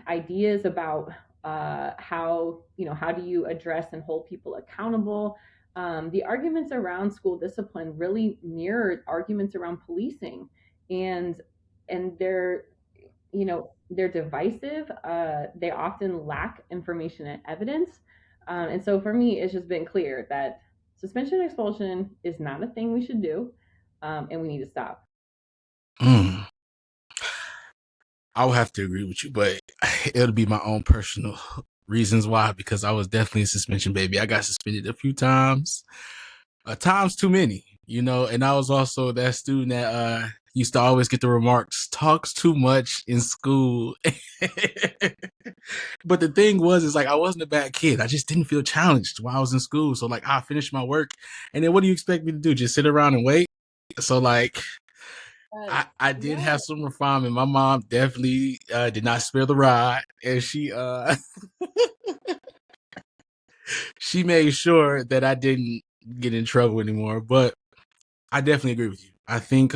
ideas about, how do you address and hold people accountable. The arguments around school discipline really mirror arguments around policing, and they're they're divisive. They often lack information and evidence. And so for me, it's just been clear that suspension and expulsion is not a thing we should do, and we need to stop. Mm. I would have to agree with you, but it'll be my own personal reasons why, because I was definitely a suspension baby. I got suspended a few times, times too many, and I was also that student that used to always get the remarks, talks too much in school. But the thing was, is like, I wasn't a bad kid. I just didn't feel challenged while I was in school. So like, I finished my work, and then what do you expect me to do? Just sit around and wait? So like, Yes, I did have yes. some refinement. My mom definitely did not spare the rod, and she made sure that I didn't get in trouble anymore. But I definitely agree with you. I think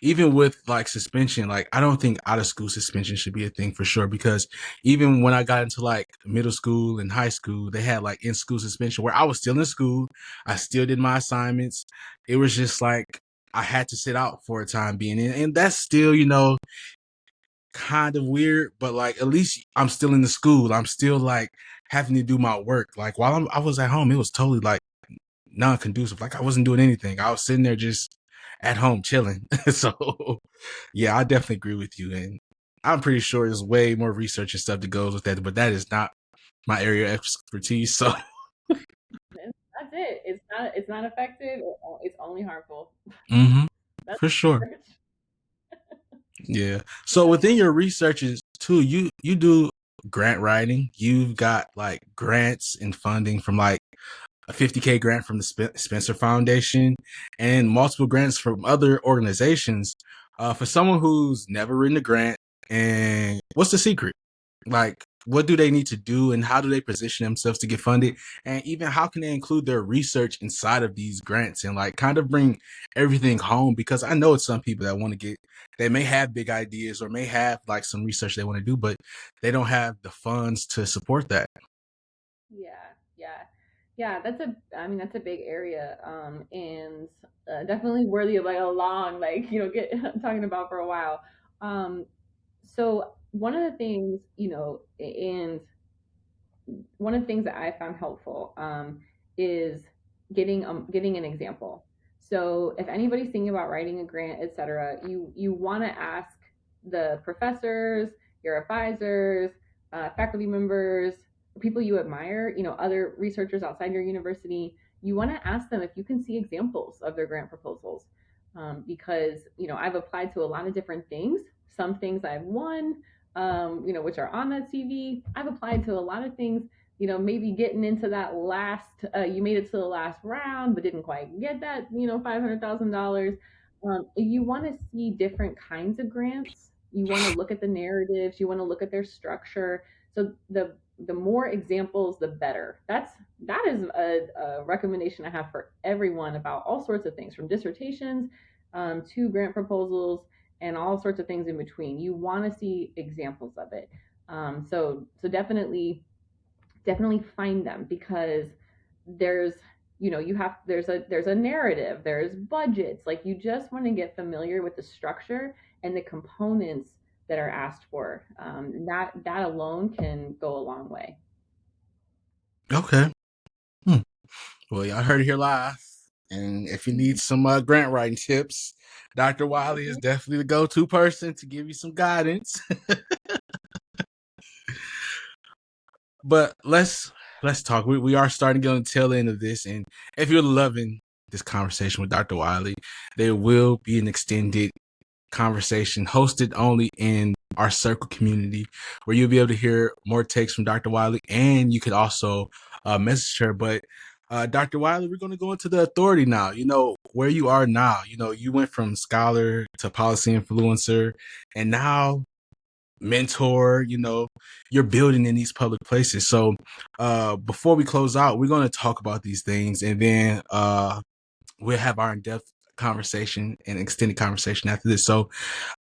even with like suspension, like I don't think out of school suspension should be a thing for sure, because even when I got into like middle school and high school, they had like in school suspension where I was still in school. I still did my assignments. It was just like I had to sit out for a time being in, and that's still, kind of weird, but like at least I'm still in the school. I'm still like having to do my work. Like while I was at home, it was totally like non-conducive. Like I wasn't doing anything. I was sitting there just at home chilling. So yeah, I definitely agree with you. And I'm pretty sure there's way more research and stuff that goes with that, but that is not my area of expertise. So That's it. It's not effective. It's only harmful. hmm, That's for sure. research. Yeah. So Yeah. within your researches too, you do grant writing. You've got like grants and funding from like a 50K grant from the Spencer Foundation and multiple grants from other organizations. For someone who's never written a grant, and what's the secret? Like, what do they need to do, and how do they position themselves to get funded? And even how can they include their research inside of these grants and like kind of bring everything home? Because I know it's some people that want to they may have big ideas or may have like some research they want to do, but they don't have the funds to support that. Yeah, yeah, yeah. That's a big area, and definitely worthy of like a long, like get talking about for a while. Um, so one of the things, and one of the things that I found helpful, is getting an example. So if anybody's thinking about writing a grant, etc., you want to ask the professors, your advisors, faculty members, people you admire, other researchers outside your university. You want to ask them if you can see examples of their grant proposals, because I've applied to a lot of different things. Some things I've won, which are on that CV. I've applied to a lot of things, maybe getting into that last, you made it to the last round, but didn't quite get that, $500,000. You want to see different kinds of grants. You want to look at the narratives. You want to look at their structure. So the more examples, the better. That is a recommendation I have for everyone about all sorts of things, from dissertations to grant proposals and all sorts of things in between. You want to see examples of it. So definitely find them, because there's you have there's a narrative, there's budgets, like you just want to get familiar with the structure and the components that are asked for. That alone can go a long way. Okay. Hmm. Well, y'all heard it here live. And if you need Mhm. some grant writing tips, Dr. Wiley is definitely the go-to person to give you some guidance. But let's talk. We are starting to get on the tail end of this, and if you're loving this conversation with Dr. Wiley, there will be an extended conversation hosted only in our circle community, where you'll be able to hear more takes from Dr. Wiley, and you could also message her. But Dr. Wiley, we're going to go into the authority now. You know where you are now. You know, you went from scholar to policy influencer, and now mentor. You know, you're building in these public places. So before we close out, we're going to talk about these things, and then we'll have our in-depth conversation and extended conversation after this. So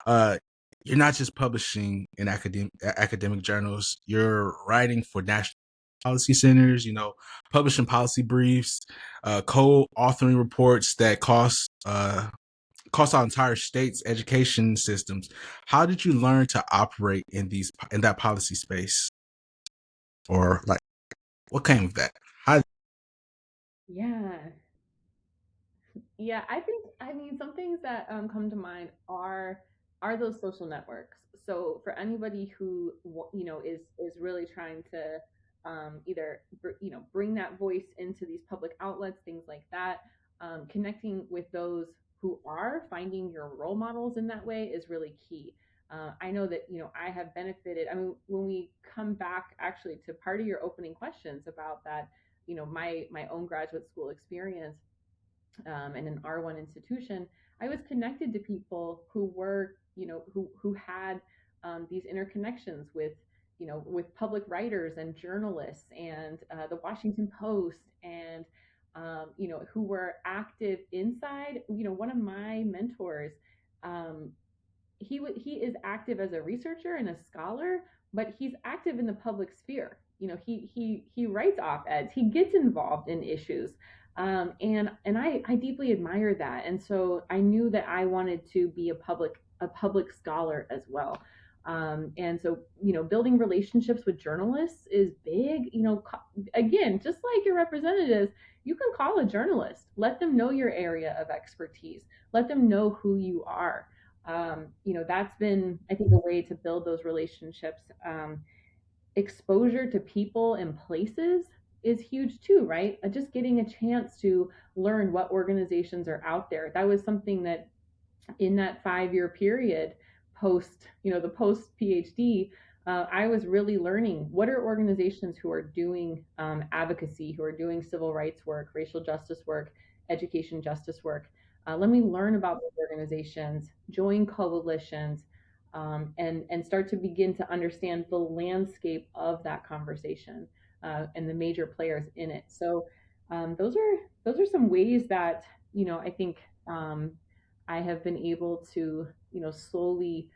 uh, you're not just publishing in academic journals. You're writing for national policy centers. You know, publishing policy briefs, co-authoring reports that cost our entire state's education systems. How did you learn to operate in that policy space, or like what came of that? How? Yeah. Yeah, I mean, some things that come to mind are those social networks. So for anybody who is really trying to either bring that voice into these public outlets, things like that, connecting with those who are finding your role models in that way is really key. I know that I have benefited. I mean, when we come back actually to part of your opening questions about that, my own graduate school experience in an R1 institution, I was connected to people who were, who had these interconnections with, with public writers and journalists and the Washington Post and, who were active inside. One of my mentors, um, he is active as a researcher and a scholar, but he's active in the public sphere. He writes op-eds, he gets involved in issues, and I deeply admire that. And so I knew that I wanted to be a public scholar as well. And so building relationships with journalists is big. Again, just like your representatives, you can call a journalist, let them know your area of expertise, let them know who you are. That's been, I think, a way to build those relationships. Exposure to people and places is huge too, right? Just getting a chance to learn what organizations are out there. That was something that in that 5 year period the post PhD, I was really learning what are organizations who are doing advocacy, who are doing civil rights work, racial justice work, education justice work. Let me learn about those organizations, join coalitions, and start to begin to understand the landscape of that conversation and the major players in it. So those are some ways that I think I have been able to slowly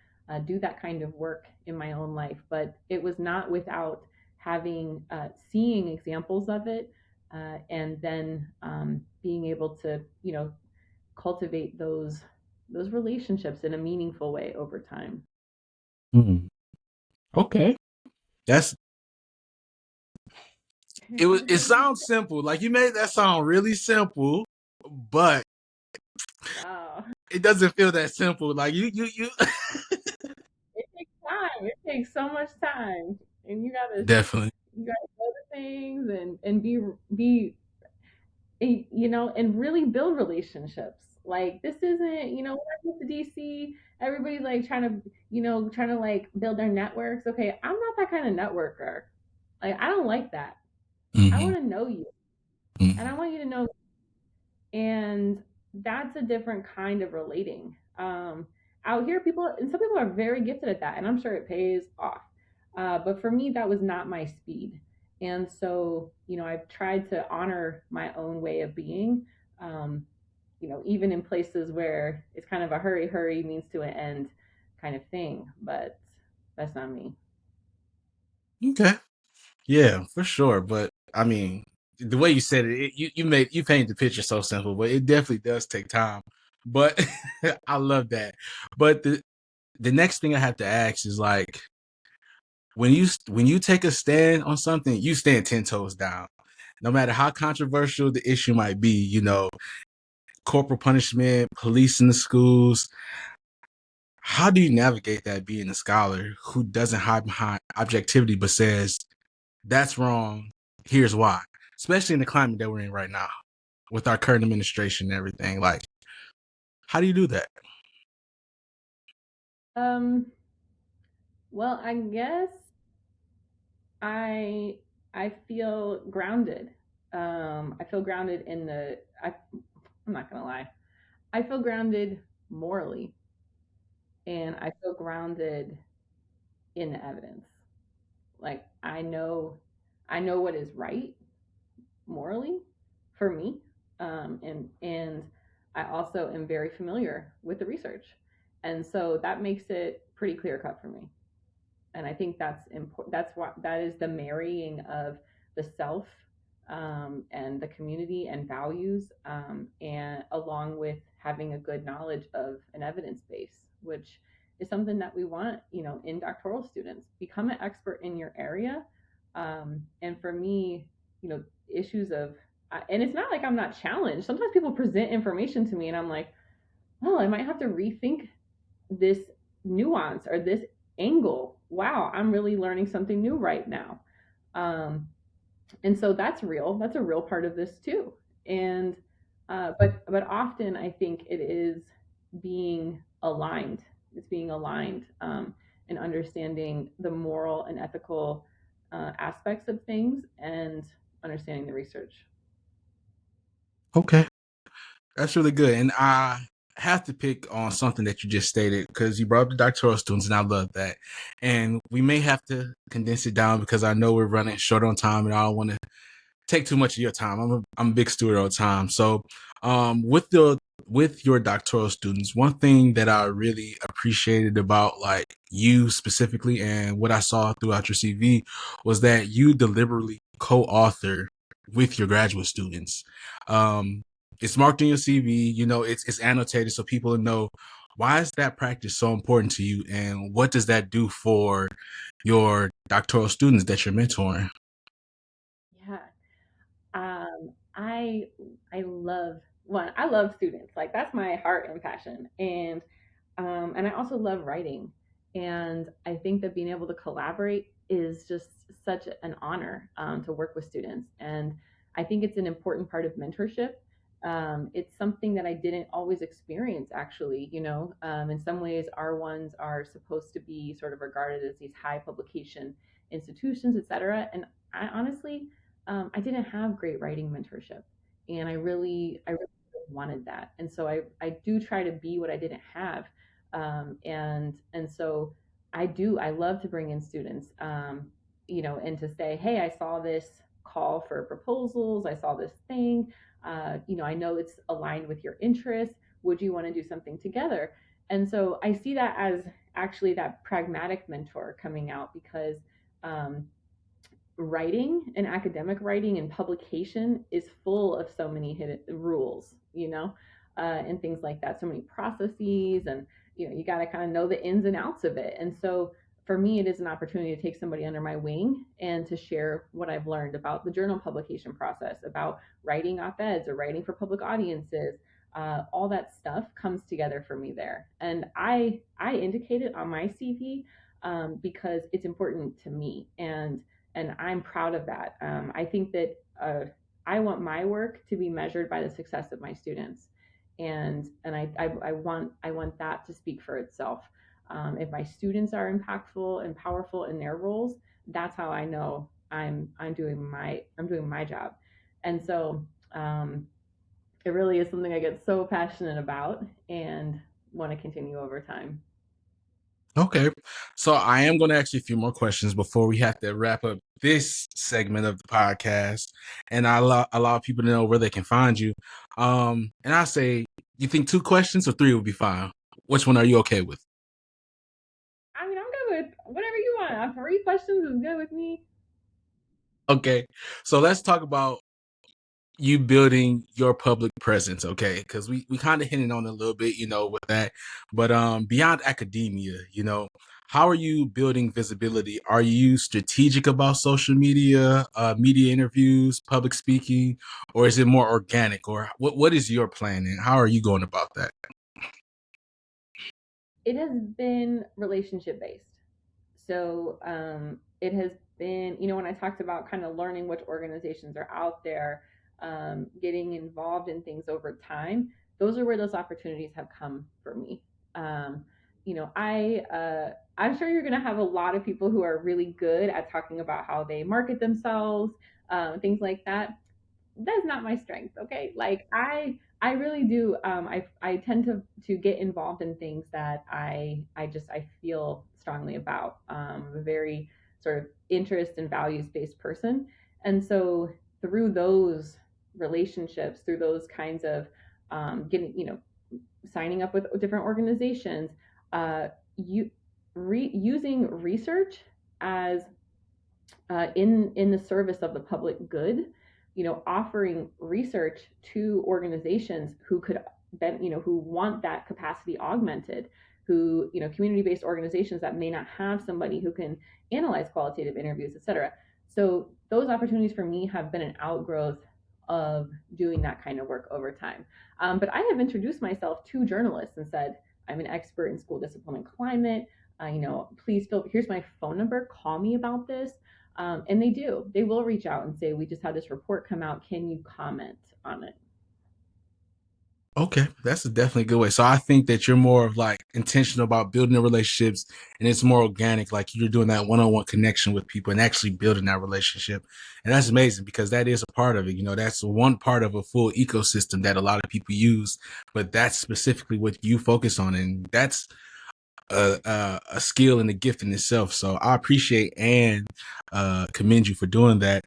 do that kind of work in my own life. But it was not without having seeing examples of it, and then being able to cultivate those relationships in a meaningful way over time. Hmm. Okay, that's it. It sounds simple, like you made that sound really simple, but Wow. it doesn't feel that simple. Like you. It takes time. It takes so much time. And Definitely. you gotta go to things and be and really build relationships. Like this isn't, when I went to DC, everybody's like trying to like build their networks. Okay, I'm not that kind of networker. Like I don't like that. I Hmm. want to know you, and I Hmm. want you to know, and that's a different kind of relating. Out here, people, and some people are very gifted at that, and I'm sure it pays off. But for me, that was not my speed. And so, I've tried to honor my own way of being, um, even in places where it's kind of a hurry, hurry means to an end kind of thing. But that's not me. Okay. Yeah, for sure. But I mean, the way you said it, you painted the picture so simple, but it definitely does take time. But I love that. But the next thing I have to ask is like when you take a stand on something, you stand 10 toes down. No matter how controversial the issue might be, corporal punishment, police in the schools. How do you navigate that being a scholar who doesn't hide behind objectivity but says that's wrong, here's why? Especially in the climate that we're in right now with our current administration and everything. Like, how do you do that? Um, well, I guess I I feel grounded. I feel grounded in I'm not gonna lie. I feel grounded morally, and I feel grounded in the evidence. Like I know what is right morally for me, and I also am very familiar with the research, and so that makes it pretty clear cut for me. And I think that's important. That's what that is the marrying of the self, and the community and values, and along with having a good knowledge of an evidence base, which is something that we want, in doctoral students. Become an expert in your area, and for me, issues of, and it's not like I'm not challenged. Sometimes people present information to me, and I'm like, oh, I might have to rethink this nuance or this angle. Wow, I'm really learning something new right now. Um, and so that's real. That's a real part of this too. And but often I think it is being aligned. It's being aligned, and understanding the moral and ethical aspects of things and understanding the research. Okay. That's really good. And I have to pick on something that you just stated because you brought up the doctoral students, and I love that. And we may have to condense it down because I know we're running short on time and I don't want to take too much of your time. I'm a big steward of time. So, with your doctoral students, one thing that I really appreciated about like you specifically and what I saw throughout your CV was that you deliberately co-author with your graduate students. Um, it's marked in your CV. It's annotated so people know why is that practice so important to you, and what does that do for your doctoral students that you're mentoring? Yeah. I love one. I love students. Like that's my heart and passion. And I also love writing. And I think that being able to collaborate is just such an honor, to work with students. And I think it's an important part of mentorship. It's something that I didn't always experience, actually. In some ways, R1s are supposed to be sort of regarded as these high publication institutions, et cetera. And I honestly, I didn't have great writing mentorship, and I really wanted that. And so I do try to be what I didn't have, and so I love to bring in students, and to say, hey, I saw this call for proposals, I saw this thing, I know it's aligned with your interests. Would you want to do something together? And so I see that as actually that pragmatic mentor coming out because. Writing and academic writing and publication is full of so many hidden rules, and things like that. So many processes, and you got to kind of know the ins and outs of it. And so for me, it is an opportunity to take somebody under my wing and to share what I've learned about the journal publication process, about writing op-eds or writing for public audiences. All that stuff comes together for me there, and I indicate it on my CV, because it's important to me, and I'm proud of that. I think that I want my work to be measured by the success of my students, and I want that to speak for itself. If my students are impactful and powerful in their roles, that's how I know I'm doing my job, and so it really is something I get so passionate about and want to continue over time. Okay. So I am going to ask you a few more questions before we have to wrap up this segment of the podcast, and I allow people to know where they can find you. And I say, you think two questions or three would be fine? Which one are you okay with? I mean, I'm good with whatever you want. 3 questions is good with me. Okay. So let's talk about you building your public presence, okay? Because we kind of hinted on it a little bit, with that. But beyond academia, how are you building visibility? Are you strategic about social media, media interviews, public speaking, or is it more organic? Or what is your plan and how are you going about that? It has been relationship based. So it has been, when I talked about kind of learning which organizations are out there, getting involved in things over time, those are where those opportunities have come for me. Um, I'm sure you're going to have a lot of people who are really good at talking about how they market themselves, things like that. That's not my strength. Okay, like I really do. I tend to get involved in things that I feel strongly about. I'm a very sort of interest and values based person, and so through those relationships, through those kinds of getting, signing up with different organizations, you using research as in the service of the public good, offering research to organizations who could who want that capacity augmented, who, community-based organizations that may not have somebody who can analyze qualitative interviews, etc. So those opportunities for me have been an outgrowth of doing that kind of work over time. But I have introduced myself to journalists and said, I'm an expert in school discipline and climate. Please feel, here's my phone number, call me about this. And they do. They will reach out and say, we just had this report come out. Can you comment on it? Okay, that's a definitely good way. So I think that you're more of like intentional about building the relationships and it's more organic, like you're doing that one-on-one connection with people and actually building that relationship. And that's amazing because that is a part of it. That's one part of a full ecosystem that a lot of people use, but that's specifically what you focus on. And that's a skill and a gift in itself. So I appreciate and commend you for doing that.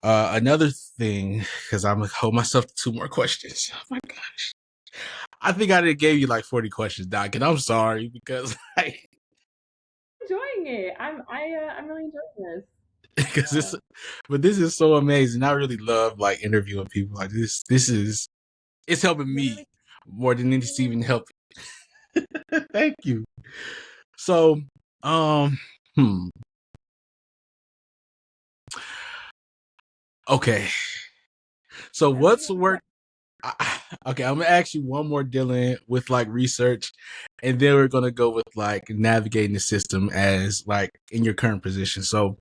Another thing, because I'm gonna hold myself to two more questions. Oh my gosh. I think I did gave you like 40 questions, Doc, and I'm sorry because like Enjoying it. I'm really enjoying this. because Uh, this is so amazing. I really love like interviewing people like this. It's helping you're really me more than it's cool. even helping. Thank you. So, um, hmm. Okay. So I'm ready what's for work? Okay, I'm gonna ask you one more dealing with like research, and then we're gonna go with like navigating the system as like in your current position. So,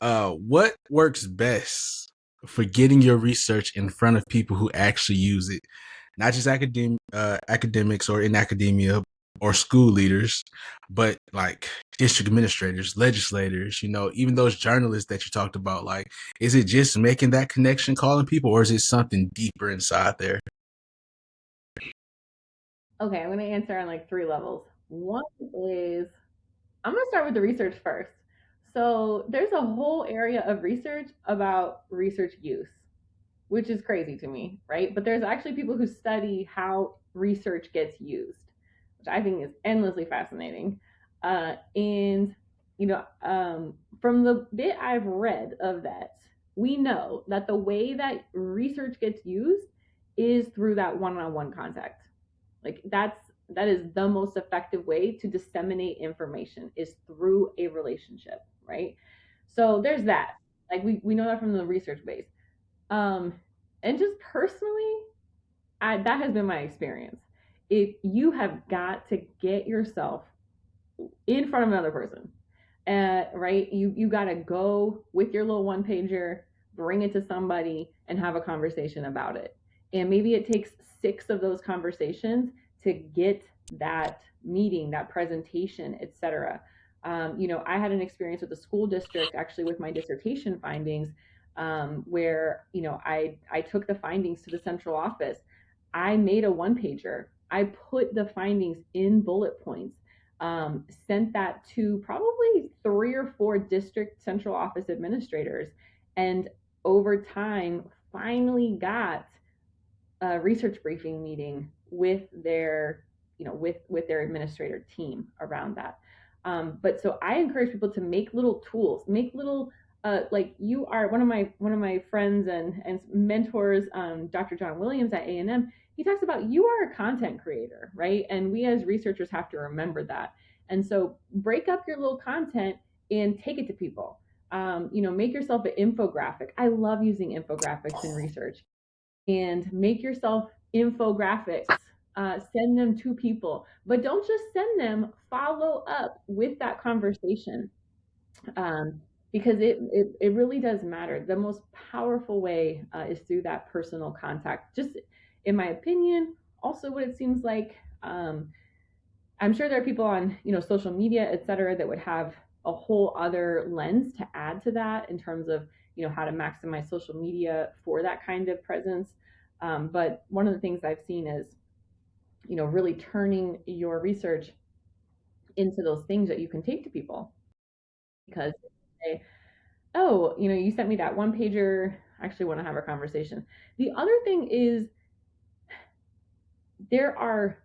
what works best for getting your research in front of people who actually use it, not just academics or in academia or school leaders, but like district administrators, legislators, even those journalists that you talked about. Like, is it just making that connection, calling people, or is it something deeper inside there? Okay, I'm going to answer on like 3 levels. One is I'm going to start with the research first. So there's a whole area of research about research use, which is crazy to me, right? But there's actually people who study how research gets used, which I think is endlessly fascinating. And from the bit I've read of that, we know that the way that research gets used is through that one-on-one contact. Like that is the most effective way to disseminate information is through a relationship, right? So there's that. Like we know that from the research base. Um, and just personally, that has been my experience. If you have got to get yourself in front of another person, right? You got to go with your little one pager, bring it to somebody, and have a conversation about it. And maybe it takes 6 of those conversations to get that meeting, that presentation, etc. I had an experience with the school district actually with my dissertation findings, where I took the findings to the central office. I made a one pager. I put the findings in bullet points. sent that to probably 3 or 4 district central office administrators, and over time finally got a research briefing meeting with their, with their administrator team around that. But so I encourage people to make little tools, make little, like, you are one of my friends and mentors, Dr. John Williams at A&M. He talks about, you are a content creator, right? And we as researchers have to remember that. And so break up your little content and take it to people. Make yourself an infographic. I love using infographics in research, and make yourself infographics. Send them to people, but don't just send them. Follow up with that conversation, um, because it really does matter. The most powerful way is through that personal contact. Just in my opinion, also what it seems like. I'm sure there are people on, social media, et cetera, that would have a whole other lens to add to that in terms of, how to maximize social media for that kind of presence. But one of the things I've seen is, really turning your research into those things that you can take to people, because they say, oh, you sent me that one pager. I actually want to have a conversation. The other thing is, there are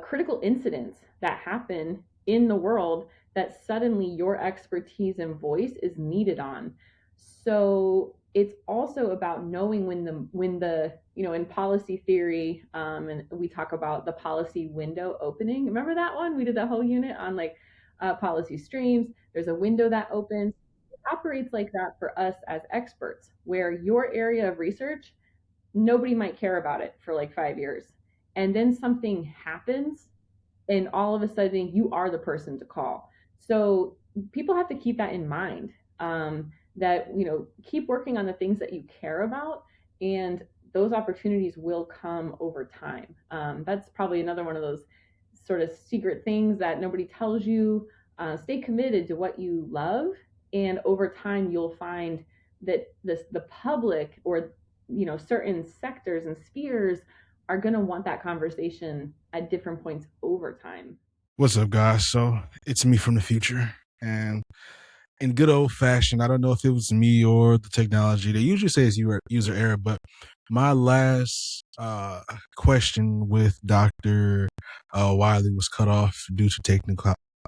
critical incidents that happen in the world that suddenly your expertise and voice is needed on. So it's also about knowing when the in policy theory, and we talk about the policy window opening. Remember that one? We did that whole unit on, like, policy streams. There's a window that opens. It operates like that for us as experts, where your area of research, nobody might care about it for like 5 years. And then something happens, and all of a sudden you are the person to call. So people have to keep that in mind, that, keep working on the things that you care about, and those opportunities will come over time. That's probably another one of those sort of secret things that nobody tells you. Stay committed to what you love, and over time you'll find that the public, or certain sectors and spheres, are going to want that conversation at different points over time. What's up, guys? So it's me from the future, and in good old fashion, I don't know if it was me or the technology. They usually say it's user error, but my last question with Dr. Wiley was cut off due to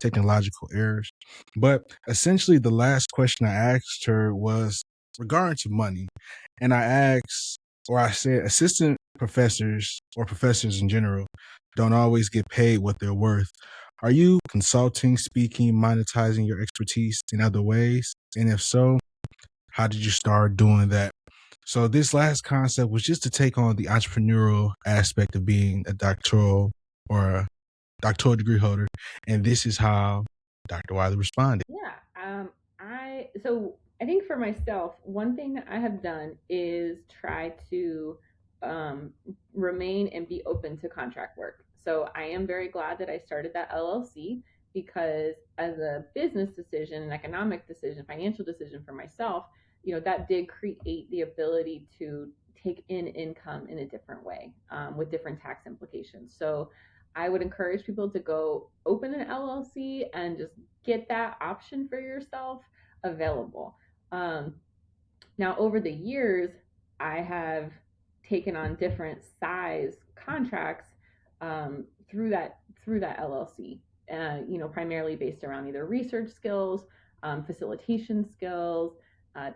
technological errors. But essentially, the last question I asked her was regarding to money, and I said, assistant professors or professors in general don't always get paid what they're worth. Are you consulting, speaking, monetizing your expertise in other ways? And if so, how did you start doing that? So this last concept was just to take on the entrepreneurial aspect of being a doctoral or a doctoral degree holder. And this is how Dr. Wiley responded. Yeah. I think for myself, one thing that I have done is try to, um, remain and be open to contract work. So I am very glad that I started that LLC, because as a business decision, an economic decision, financial decision for myself, that did create the ability to take in income in a different way, with different tax implications. So I would encourage people to go open an LLC and just get that option for yourself available. Um, Now, over the years, I have taken on different size contracts, through that LLC. Primarily based around either research skills, facilitation skills,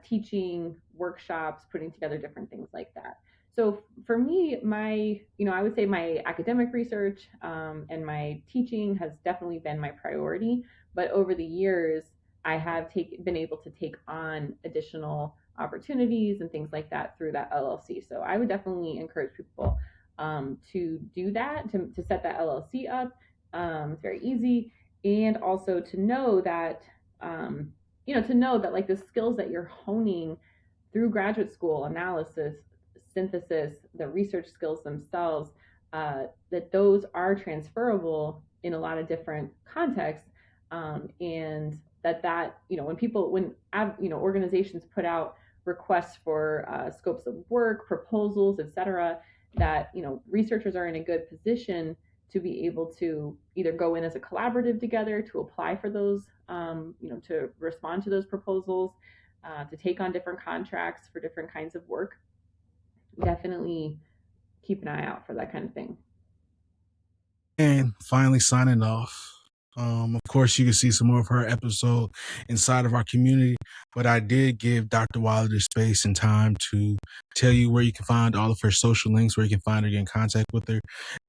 teaching workshops, putting together different things like that. So for me, I would say my academic research, and my teaching has definitely been my priority. But over the years, I have been able to take on additional opportunities and things like that through that LLC. So I would definitely encourage people, to do that, to set that LLC up. It's very easy, and also to know that, like, the skills that you're honing through graduate school, analysis, synthesis, the research skills themselves, that those are transferable in a lot of different contexts, and when organizations put out requests for, scopes of work, proposals, etc., that researchers are in a good position to be able to either go in as a collaborative together to apply for those, to respond to those proposals, to take on different contracts for different kinds of work. Definitely keep an eye out for that kind of thing. And finally, signing off. Of course, you can see some more of her episode inside of our community, but I did give Dr. Wiley the space and time to tell you where you can find all of her social links, where you can find her, get in contact with her.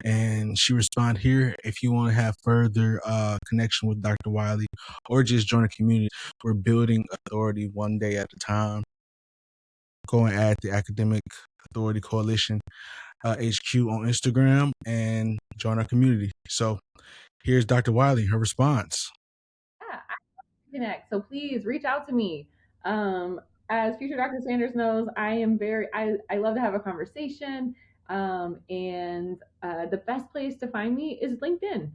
And she responded here. If you want to have further connection with Dr. Wiley or just join a community, we're building authority one day at a time. Go and add the Academic Authority Coalition HQ on Instagram and join our community. So here's Dr. Wiley, her response. Yeah, I connect. So please reach out to me. As future Dr. Sanders knows, I love to have a conversation. And the best place to find me is LinkedIn.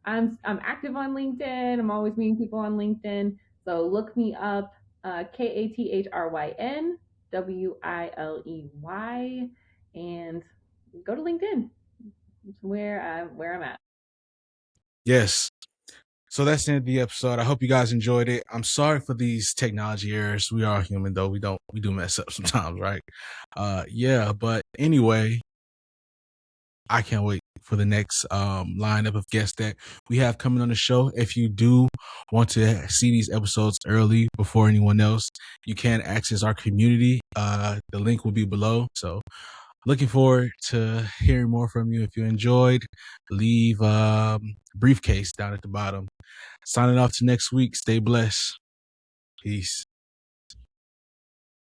I'm active on LinkedIn. I'm always meeting people on LinkedIn. So look me up, Kathryn Wiley, and go to LinkedIn. It's where I'm at. Yes. So that's the end of the episode. I hope you guys enjoyed it. I'm sorry for these technology errors. We are human though. We do mess up sometimes, right? Yeah, but anyway, I can't wait for the next lineup of guests that we have coming on the show. If you do want to see these episodes early before anyone else, you can access our community. The link will be below. So looking forward to hearing more from you. If you enjoyed, leave briefcase down at the bottom. Signing off to next week. Stay blessed. Peace.